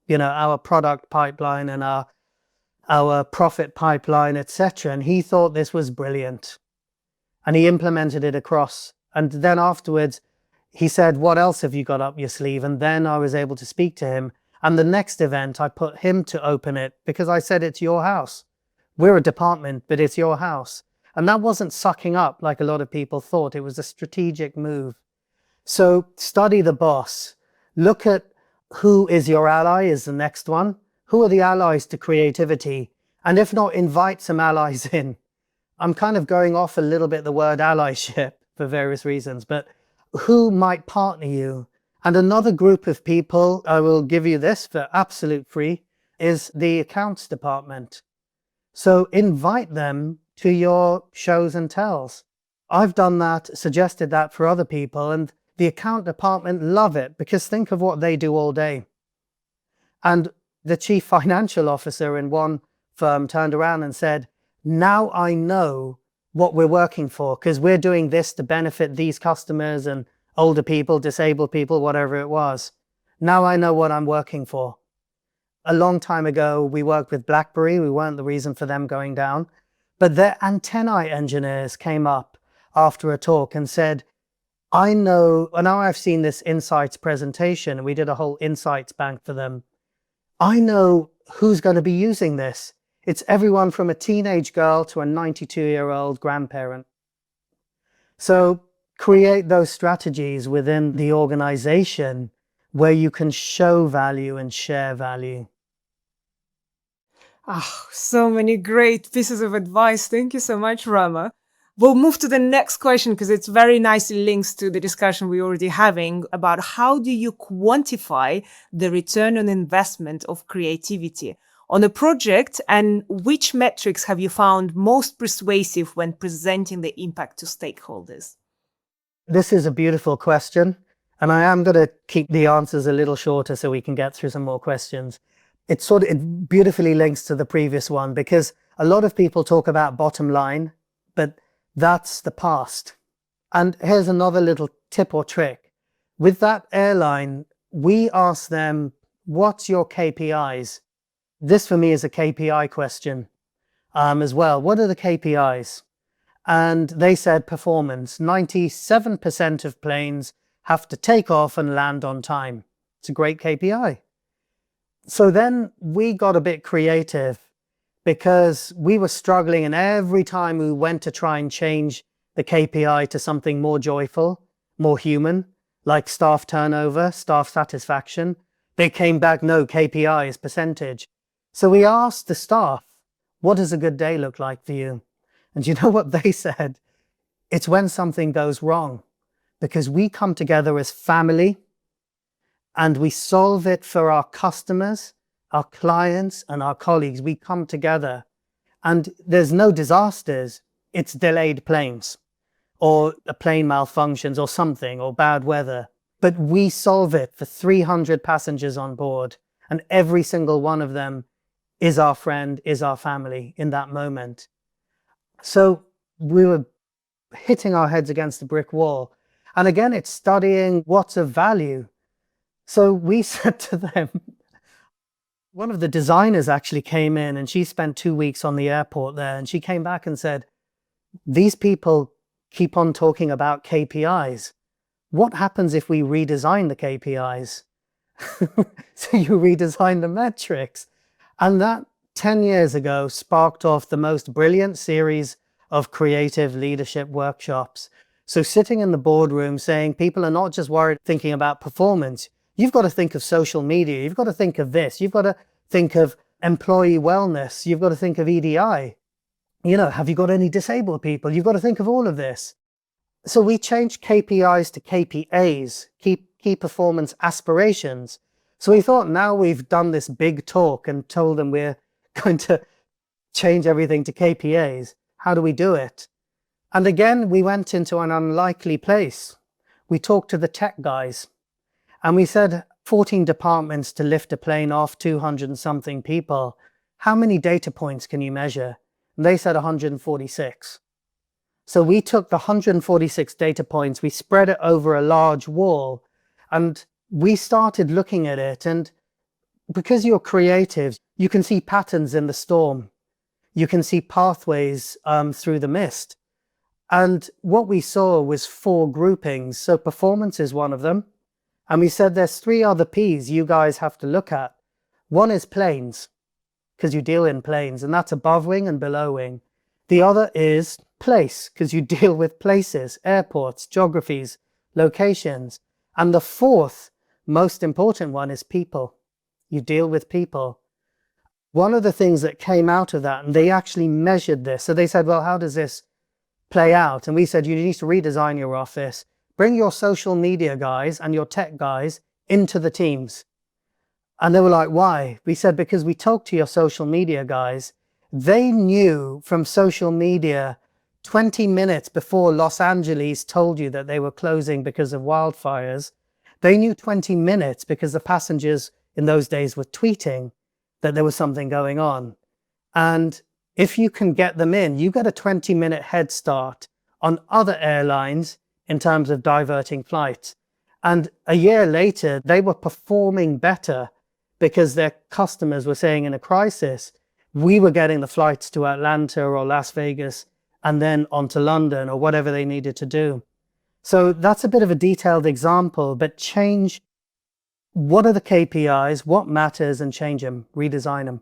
Our product pipeline and our profit pipeline, etc. And he thought this was brilliant. And he implemented it across. And then afterwards, he said, what else have you got up your sleeve? And then I was able to speak to him. And the next event, I put him to open it because I said, it's your house. We're a department, but it's your house. And that wasn't sucking up like a lot of people thought. It was a strategic move. So study the boss. Look at who is your ally is the next one. Who are the allies to creativity? And if not, invite some allies in. I'm kind of going off a little bit the word allyship for various reasons, but who might partner you? And another group of people, I will give you this for absolute free, is the accounts department. So invite them to your shows and tells. I've done that, suggested that for other people, and the account department love it because think of what they do all day. And the chief financial officer in one firm turned around and said, now I know what we're working for because we're doing this to benefit these customers and older people, disabled people, whatever it was. Now I know what I'm working for. A long time ago, we worked with BlackBerry. We weren't the reason for them going down. But their antennae engineers came up after a talk and said, I know, and now I've seen this insights presentation, and we did a whole insights bank for them. I know who's going to be using this. It's everyone from a teenage girl to a 92-year-old grandparent. So create those strategies within the organization where you can show value and share value. Oh, so many great pieces of advice. Thank you so much, Rama. We'll move to the next question because it's very nicely links to the discussion we're already having about how do you quantify the return on investment of creativity on a project, and which metrics have you found most persuasive when presenting the impact to stakeholders? This is a beautiful question, and I am going to keep the answers a little shorter so we can get through some more questions. It beautifully links to the previous one because a lot of people talk about bottom line, but that's the past. And here's another little tip or trick. With that airline, we ask them, what's your KPIs? This for me is a KPI question as well. What are the KPIs? And they said performance. 97% of planes have to take off and land on time. It's a great KPI. So then we got a bit creative because we were struggling, and every time we went to try and change the KPI to something more joyful, more human, like staff turnover, staff satisfaction, they came back, no, KPI is percentage. So we asked the staff, what does a good day look like for you? And you know what they said? It's when something goes wrong, because we come together as family and we solve it for our customers, our clients, and our colleagues. We come together and there's no disasters. It's delayed planes or a plane malfunctions or something, or bad weather. But we solve it for 300 passengers on board, and every single one of them is our friend, is our family in that moment. So we were hitting our heads against a brick wall. And again, it's studying what's of value. So we said to them, one of the designers actually came in and she spent 2 weeks on the airport there, and she came back and said, these people keep on talking about KPIs. What happens if we redesign the KPIs? So you redesign the metrics. And that 10 years ago sparked off the most brilliant series of creative leadership workshops. So sitting in the boardroom saying people are not just worried thinking about performance. You've got to think of social media. You've got to think of this. You've got to think of employee wellness. You've got to think of EDI. Have you got any disabled people? You've got to think of all of this. So we changed KPIs to KPAs, key performance aspirations. So we thought, now we've done this big talk and told them we're going to change everything to KPAs. How do we do it? And again, we went into an unlikely place. we talked to the tech guys and we said 14 departments to lift a plane off 200 and something people. How many data points can you measure? And they said 146. So we took the 146 data points, we spread it over a large wall, and we started looking at it. And because you're creative, you can see patterns in the storm. You can see pathways through the mist. And what we saw was 4 groupings. So performance is one of them. And we said there's 3 other P's you guys have to look at. One is planes, because you deal in planes, and that's above wing and below wing. The other is place, because you deal with places, airports, geographies, locations. And the 4th most important one is people. You deal with people. One of the things that came out of that, and they actually measured this. So they said, well, how does this play out? And we said, you need to redesign your office. Bring your social media guys and your tech guys into the teams. And they were like, why? We said, because we talked to your social media guys. They knew from social media 20 minutes before Los Angeles told you that they were closing because of wildfires. They knew 20 minutes because the passengers in those days were tweeting that there was something going on. And if you can get them in, you get a 20-minute head start on other airlines in terms of diverting flights. And a year later, they were performing better because their customers were saying in a crisis, we were getting the flights to Atlanta or Las Vegas and then on to London or whatever they needed to do. So that's a bit of a detailed example, but change, what are the KPIs, what matters, and change them, redesign them.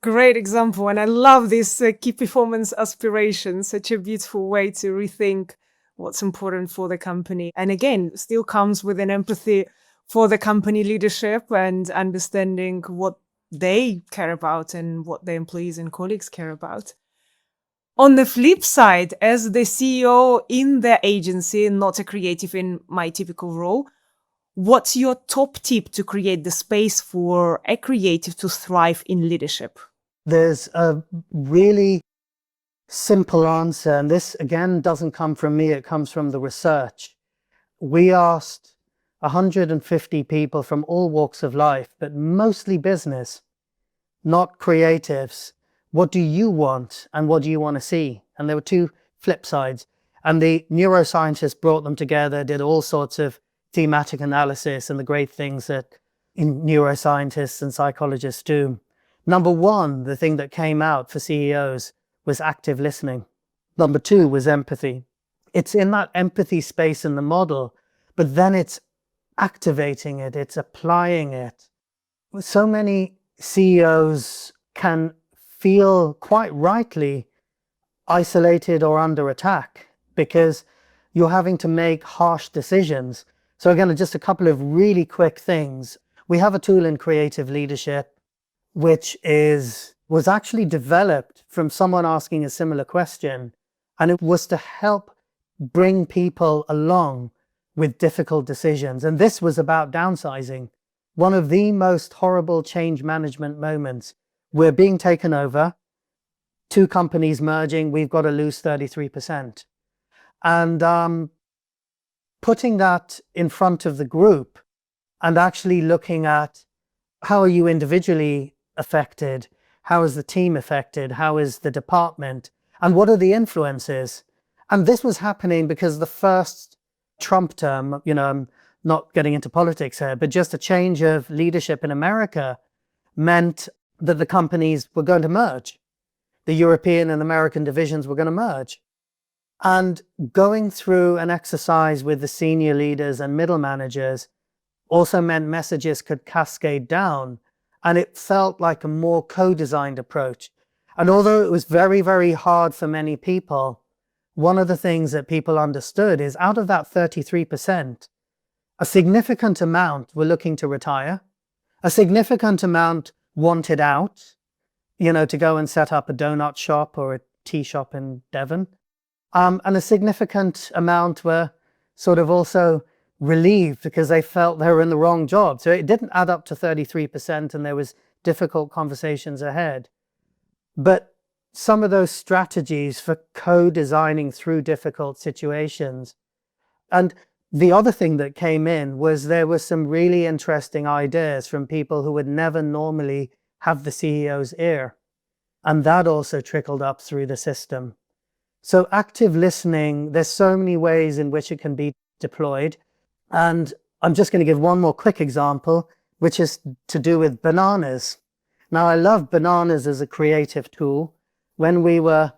Great example. And I love this key performance aspiration, such a beautiful way to rethink what's important for the company. And again, still comes with an empathy for the company leadership and understanding what they care about and what their employees and colleagues care about. On the flip side, as the CEO in the agency, not a creative in my typical role, what's your top tip to create the space for a creative to thrive in leadership? There's a really simple answer, and this again doesn't come from me, it comes from the research. We asked 150 people from all walks of life, but mostly business, not creatives. What do you want and what do you want to see? And there were 2 flip sides. And the neuroscientists brought them together, did all sorts of thematic analysis and the great things that neuroscientists and psychologists do. Number 1, the thing that came out for CEOs was active listening. Number 2 was empathy. It's in that empathy space in the model, but then it's activating it, it's applying it. So many CEOs can feel quite rightly isolated or under attack because you're having to make harsh decisions. So again, just a couple of really quick things. We have a tool in creative leadership, which was actually developed from someone asking a similar question. And it was to help bring people along with difficult decisions. And this was about downsizing. One of the most horrible change management moments. We're being taken over, 2 companies merging, we've got to lose 33%. And putting that in front of the group and actually looking at how are you individually affected, how is the team affected, how is the department, and what are the influences? And this was happening because the first Trump term, I'm not getting into politics here, but just a change of leadership in America meant that the companies were going to merge. The European and American divisions were going to merge. And going through an exercise with the senior leaders and middle managers also meant messages could cascade down. And it felt like a more co-designed approach. And although it was very, very hard for many people, one of the things that people understood is out of that 33%, a significant amount were looking to retire. A significant amount wanted out, to go and set up a donut shop or a tea shop in Devon. And a significant amount were sort of also relieved because they felt they were in the wrong job. So it didn't add up to 33% and there was difficult conversations ahead. But some of those strategies for co-designing through difficult situations And the other thing that came in was there were some really interesting ideas from people who would never normally have the CEO's ear. And that also trickled up through the system. So active listening, there's so many ways in which it can be deployed. And I'm just going to give one more quick example, which is to do with bananas. Now, I love bananas as a creative tool. When we were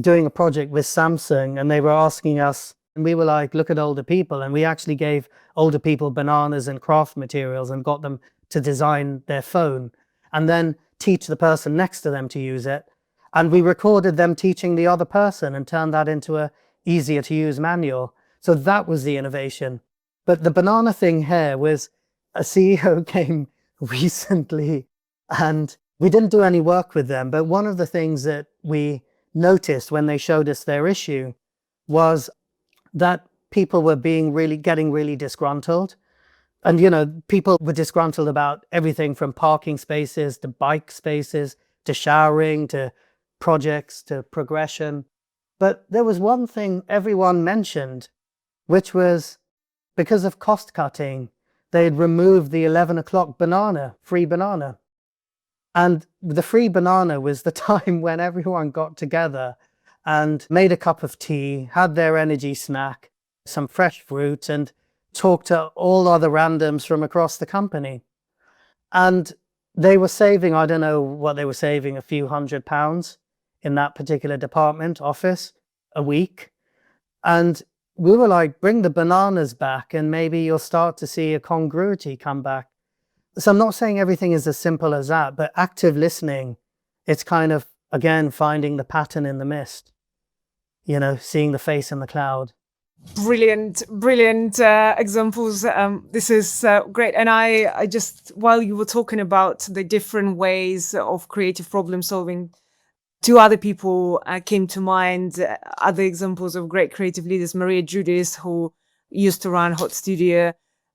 doing a project with Samsung and they were asking us, and we were like, look at older people. And we actually gave older people bananas and craft materials and got them to design their phone and then teach the person next to them to use it. And we recorded them teaching the other person and turned that into a easier to use manual. So that was the innovation. But the banana thing here was a CEO came recently and we didn't do any work with them. But one of the things that we noticed when they showed us their issue was that people were getting really disgruntled. And, you know, people were disgruntled about everything from parking spaces to bike spaces to showering to projects to progression. But there was one thing everyone mentioned, which was because of cost cutting, they had removed the 11 o'clock free banana. And the free banana was the time when everyone got together and made a cup of tea, had their energy snack, some fresh fruit, and talked to all other randoms from across the company. And they were saving, I don't know what they were saving, a few £100 in that particular department office a week. And we were like, bring the bananas back and maybe you'll start to see a congruity come back. So I'm not saying everything is as simple as that, but active listening, it's kind of, again, finding the pattern in the mist, you know, seeing the face in the cloud. Brilliant examples. This is great. And I just, while you were talking about the different ways of creative problem solving, two other people came to mind, other examples of great creative leaders. Maria Judis, who used to run Hot Studio,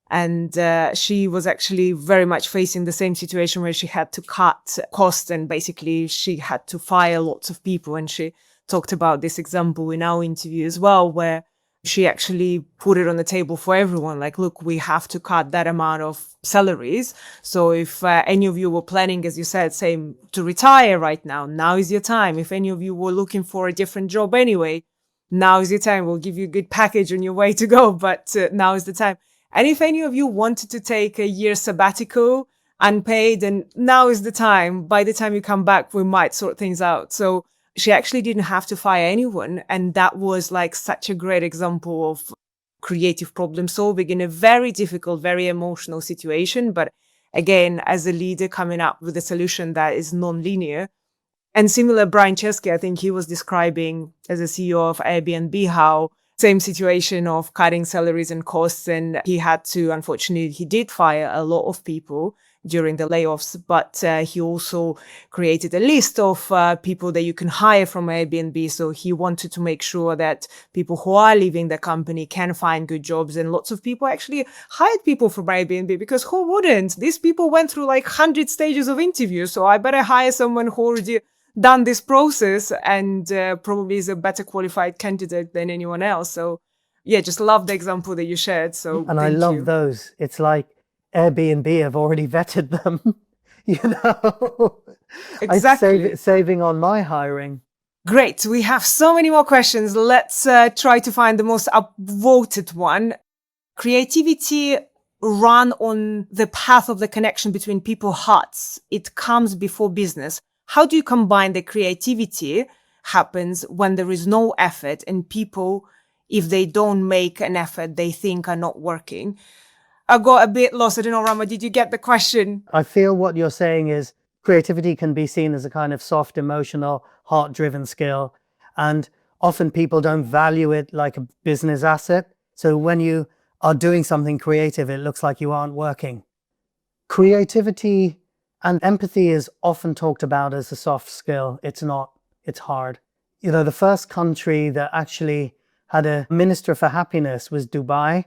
and she was actually very much facing the same situation where she had to cut costs and basically she had to fire lots of people. And she talked about this example in our interview as well, where she actually put it on the table for everyone. Like, look, we have to cut that amount of salaries. So if any of you were planning, as you said, same to retire right now is your time. If any of you were looking for a different job anyway, now is your time. We'll give you a good package on your way to go, but now is the time. And if any of you wanted to take a year sabbatical, unpaid, and now is the time. By the time you come back, we might sort things out. So she actually didn't have to fire anyone. And that was like such a great example of creative problem solving in a very difficult, very emotional situation. But again, as a leader, coming up with a solution that is non-linear. And similar, Brian Chesky, I think he was describing as a CEO of Airbnb, how same situation of cutting salaries and costs. And he had to, unfortunately, he did fire a lot of people during the layoffs, but he also created a list of people that you can hire from Airbnb. So he wanted to make sure that people who are leaving the company can find good jobs. And lots of people actually hired people from Airbnb because who wouldn't? These people went through like 100 stages of interviews. So I better hire someone who already done this process and probably is a better qualified candidate than anyone else. So yeah, just love the example that you shared. So and I love those. It's like Airbnb have already vetted them, you know. Exactly. Saving on my hiring. Great. We have so many more questions. Let's try to find the most upvoted one. Creativity run on the path of the connection between people's hearts. It comes before business. How do you combine the creativity happens when there is no effort and people, if they don't make an effort, they think are not working? I got a bit lost. I don't know, Rama, did you get the question? I feel what you're saying is creativity can be seen as a kind of soft, emotional, heart-driven skill. And often people don't value it like a business asset. So when you are doing something creative, it looks like you aren't working. Creativity and empathy is often talked about as a soft skill. It's not, it's hard. You know, the first country that actually had a minister for happiness was Dubai,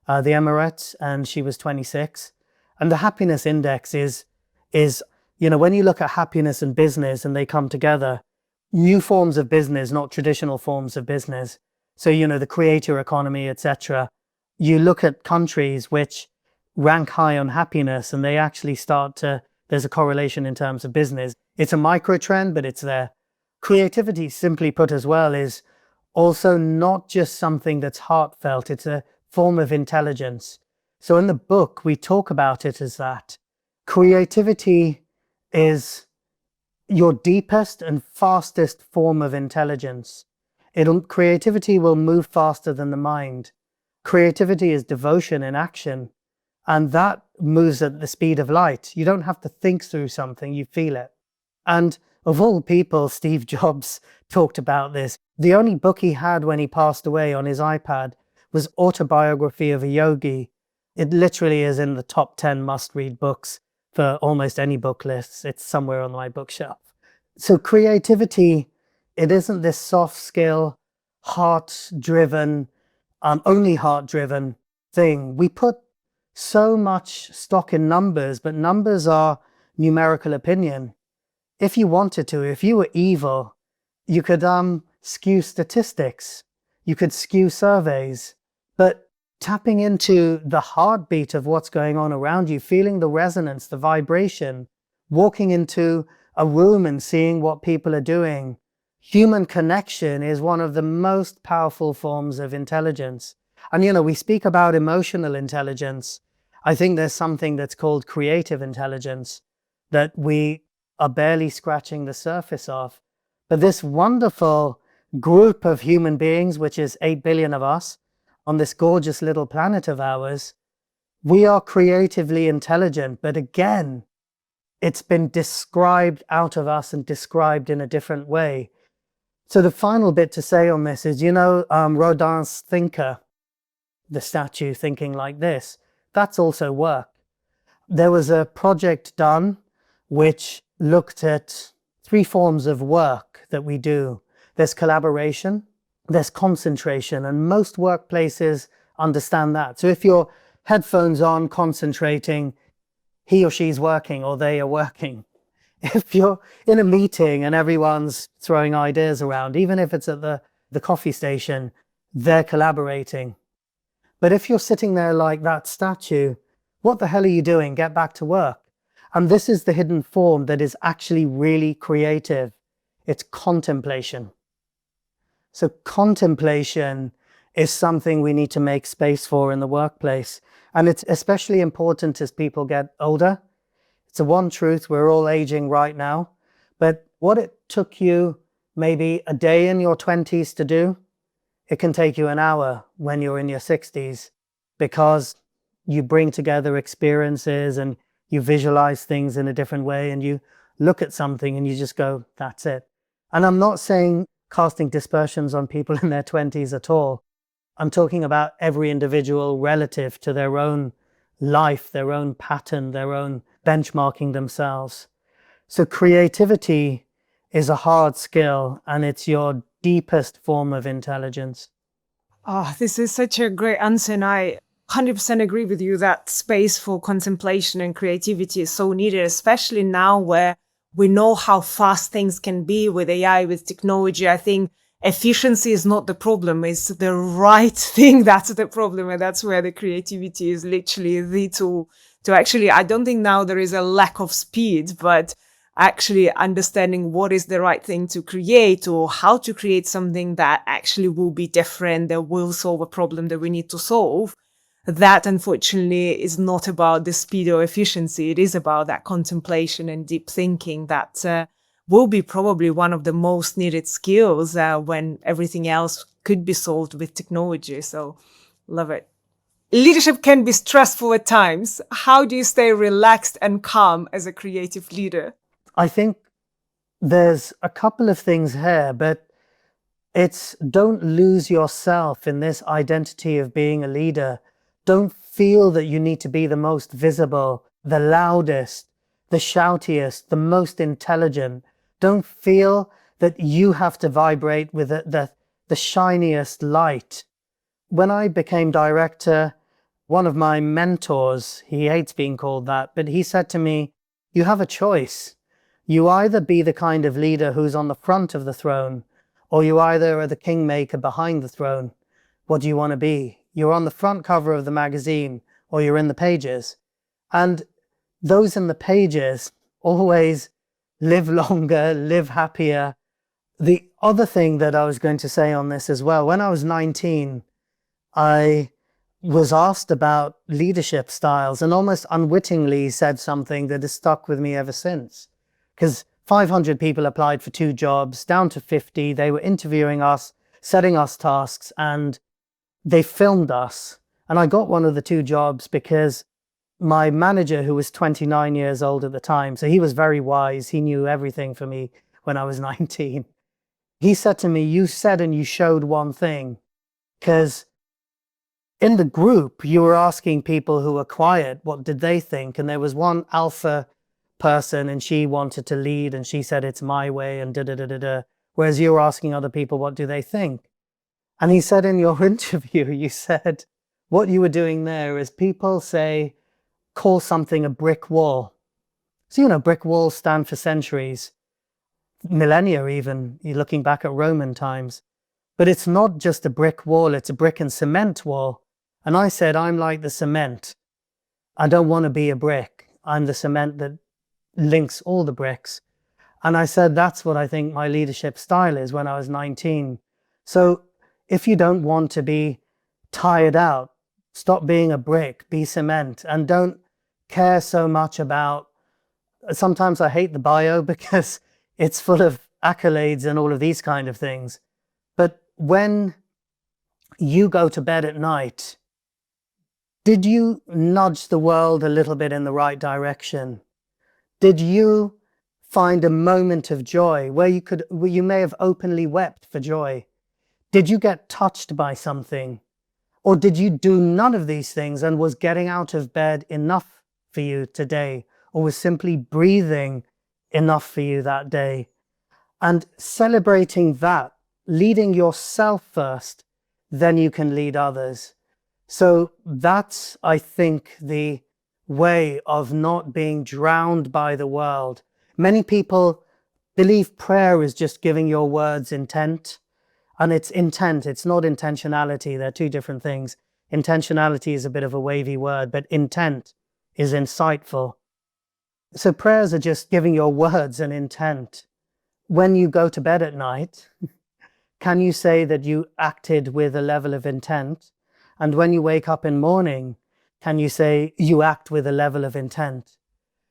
the Emirates, and she was 26. And the happiness index is, you know, when you look at happiness and business and they come together, new forms of business, not traditional forms of business, So, the creator economy, etc. You look at countries which rank high on happiness and they actually there's a correlation in terms of business. It's a micro trend, but it's there. Creativity, simply put as well, is also not just something that's heartfelt. It's a form of intelligence. So in the book, we talk about it as that. Creativity is your deepest and fastest form of intelligence. Creativity will move faster than the mind. Creativity is devotion in action, and that moves at the speed of light. You don't have to think through something, you feel it. And of all people, Steve Jobs talked about this. The only book he had when he passed away on his iPad was Autobiography of a Yogi. It literally is in the top 10 must-read books for almost any book lists. It's somewhere on my bookshelf. So creativity, it isn't this soft skill, heart-driven, only heart-driven thing. We put so much stock in numbers, but numbers are numerical opinion. If you wanted to, if you were evil, you could skew statistics, you could skew surveys, but tapping into the heartbeat of what's going on around you, feeling the resonance, the vibration, walking into a room and seeing what people are doing. Human connection is one of the most powerful forms of intelligence. And we speak about emotional intelligence. I think there's something that's called creative intelligence that we are barely scratching the surface of. But this wonderful group of human beings, which is 8 billion of us, on this gorgeous little planet of ours, we are creatively intelligent. But again, it's been described out of us and described in a different way. So the final bit to say on this is, Rodin's thinker, the statue thinking like this, that's also work. There was a project done which looked at 3 forms of work that we do. There's collaboration, there's concentration, and most workplaces understand that. So if your headphones on concentrating, he or she's working or they are working. If you're in a meeting and everyone's throwing ideas around, even if it's at the coffee station, they're collaborating. But if you're sitting there like that statue, what the hell are you doing? Get back to work. And this is the hidden form that is actually really creative. It's contemplation. So contemplation is something we need to make space for in the workplace. And it's especially important as people get older. It's a one truth, we're all aging right now. But what it took you maybe a day in your 20s to do, it can take you an hour when you're in your 60s, because you bring together experiences and you visualize things in a different way and you look at something and you just go, that's it. And I'm not saying casting dispersions on people in their 20s at all. I'm talking about every individual relative to their own life, their own pattern, their own benchmarking themselves. So creativity is a hard skill and it's your deepest form of intelligence. Oh, this is such a great answer. And I 100% agree with you that space for contemplation and creativity is so needed, especially now where we know how fast things can be with AI, with technology. I think efficiency is not the problem. It's the right thing that's the problem. And that's where the creativity is literally the tool to actually, I don't think now there is a lack of speed, but actually understanding what is the right thing to create or how to create something that actually will be different, that will solve a problem that we need to solve. That unfortunately is not about the speed or efficiency. It is about that contemplation and deep thinking that will be probably one of the most needed skills when everything else could be solved with technology. So love it. Leadership can be stressful at times. How do you stay relaxed and calm as a creative leader? I think there's a couple of things here, but it's don't lose yourself in this identity of being a leader. Don't feel that you need to be the most visible, the loudest, the shoutiest, the most intelligent. Don't feel that you have to vibrate with the shiniest light. When I became director, one of my mentors, he hates being called that, but he said to me, you have a choice. You either be the kind of leader who's on the front of the throne, or you either are the kingmaker behind the throne. What do you want to be? You're on the front cover of the magazine, or you're in the pages. And those in the pages always live longer, live happier. The other thing that I was going to say on this as well, when I was 19, I was asked about leadership styles and almost unwittingly said something that has stuck with me ever since. Because 500 people applied for 2 jobs, down to 50. They were interviewing us, setting us tasks, and they filmed us. And I got one of the 2 jobs because my manager, who was 29 years old at the time, so he was very wise. He knew everything for me when I was 19. He said to me, you said and you showed one thing, because in the group, you were asking people who were quiet, what did they think? And there was one alpha person and she wanted to lead and she said, it's my way and da-da-da-da-da. Whereas you were asking other people, what do they think? And he said in your interview, you said, what you were doing there is people say, call something a brick wall. So, brick walls stand for centuries, millennia even, you're looking back at Roman times. But it's not just a brick wall, it's a brick and cement wall. And I said, I'm like the cement. I don't want to be a brick. I'm the cement that links all the bricks. And I said, that's what I think my leadership style is when I was 19. So if you don't want to be tired out, stop being a brick, be cement, and don't care so much about, sometimes I hate the bio because it's full of accolades and all of these kind of things. But when you go to bed at night, did you nudge the world a little bit in the right direction? Did you find a moment of joy where you may have openly wept for joy? Did you get touched by something? Or did you do none of these things and was getting out of bed enough for you today? Or was simply breathing enough for you that day? And celebrating that, leading yourself first, then you can lead others. So that's, I think, the way of not being drowned by the world. Many people believe prayer is just giving your words intent. And it's intent, it's not intentionality. They're 2 different things. Intentionality is a bit of a wavy word, but intent is insightful. So prayers are just giving your words an intent. When you go to bed at night, can you say that you acted with a level of intent? And when you wake up in morning, can you say you act with a level of intent?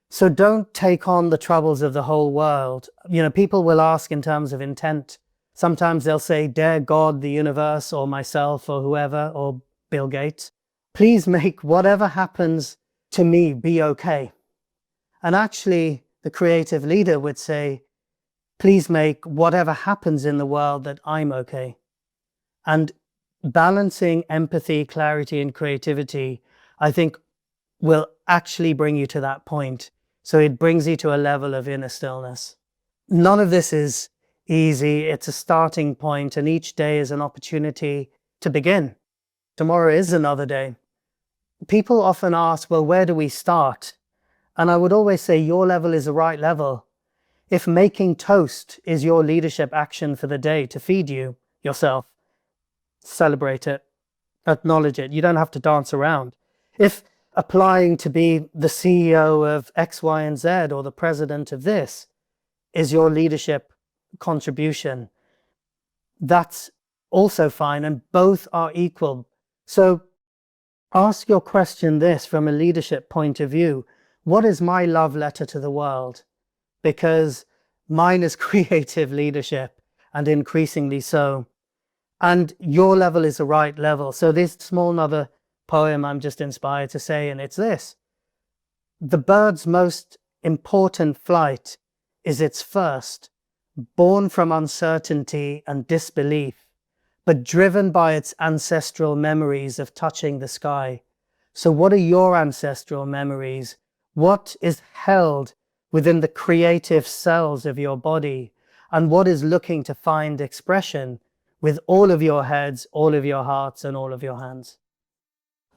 So don't take on the troubles of the whole world. People will ask in terms of intent. Sometimes they'll say, dare God, the universe, or myself, or whoever, or Bill Gates, please make whatever happens to me be okay. And actually, the creative leader would say, please make whatever happens in the world that I'm okay. And balancing empathy, clarity, and creativity, I think, will actually bring you to that point. So it brings you to a level of inner stillness. None of this is easy. It's a starting point, and each day is an opportunity to begin. Tomorrow is another day. People often ask, well, where do we start? And I would always say your level is the right level. If making toast is your leadership action for the day to feed yourself, celebrate it, acknowledge it. You don't have to dance around. If applying to be the CEO of X, Y, and Z, or the president of this is your leadership contribution, that's also fine, and both are equal. So ask your question this from a leadership point of view. What is my love letter to the world? Because mine is creative leadership, and increasingly so. And your level is the right level. So this small another poem I'm just inspired to say, and it's this. The bird's most important flight is its first, born from uncertainty and disbelief, but driven by its ancestral memories of touching the sky. So what are your ancestral memories? What is held within the creative cells of your body? And what is looking to find expression with all of your heads, all of your hearts, and all of your hands?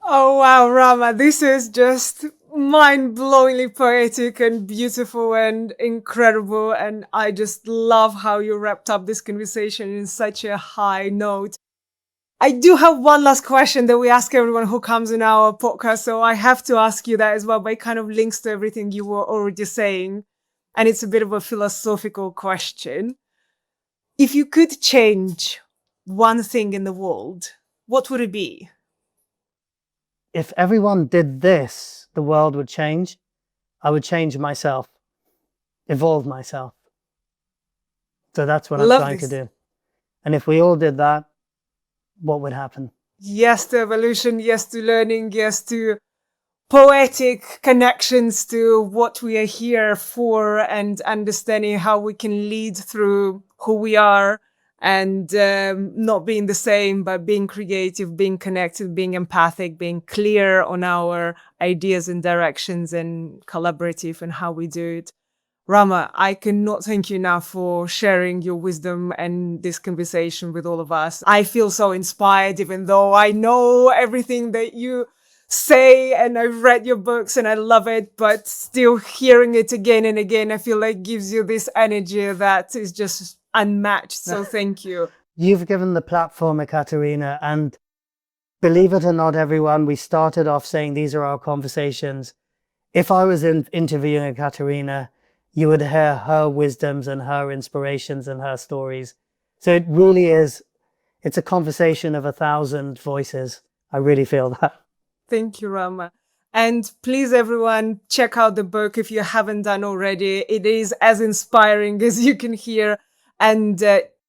Oh, wow, Rama, this is just mind-blowingly poetic and beautiful and incredible. And I just love how you wrapped up this conversation in such a high note. I do have one last question that we ask everyone who comes in our podcast. So I have to ask you that as well, but it kind of links to everything you were already saying. And it's a bit of a philosophical question. If you could change one thing in the world, what would it be? If everyone did this, the world would change. I would change myself, evolve myself. So that's what I'm trying to do. And if we all did that, what would happen? Yes to evolution, yes to learning, yes to poetic connections to what we are here for and understanding how we can lead through who we are and not being the same, but being creative, being connected, being empathic, being clear on our ideas and directions and collaborative and how we do it. Rama, I cannot thank you enough for sharing your wisdom and this conversation with all of us. I feel so inspired, even though I know everything that you say and I've read your books and I love it, but still hearing it again and again, I feel like gives you this energy that is just unmatched. So thank you. You've given the platform, Ekaterina, and believe it or not, everyone, we started off saying these are our conversations. If I was interviewing Ekaterina, you would hear her wisdoms and her inspirations and her stories. So it really is, it's a conversation of 1,000 voices. I really feel that. Thank you, Rama. And please, everyone, check out the book if you haven't done already. It is as inspiring as you can hear. And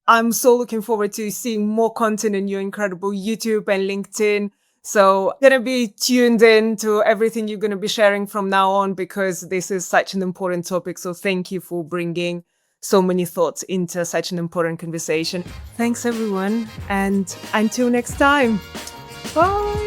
I'm so looking forward to seeing more content in your incredible YouTube and LinkedIn. So I'm going to be tuned in to everything you're going to be sharing from now on, because this is such an important topic. So thank you for bringing so many thoughts into such an important conversation. Thanks, everyone. And until next time. Bye.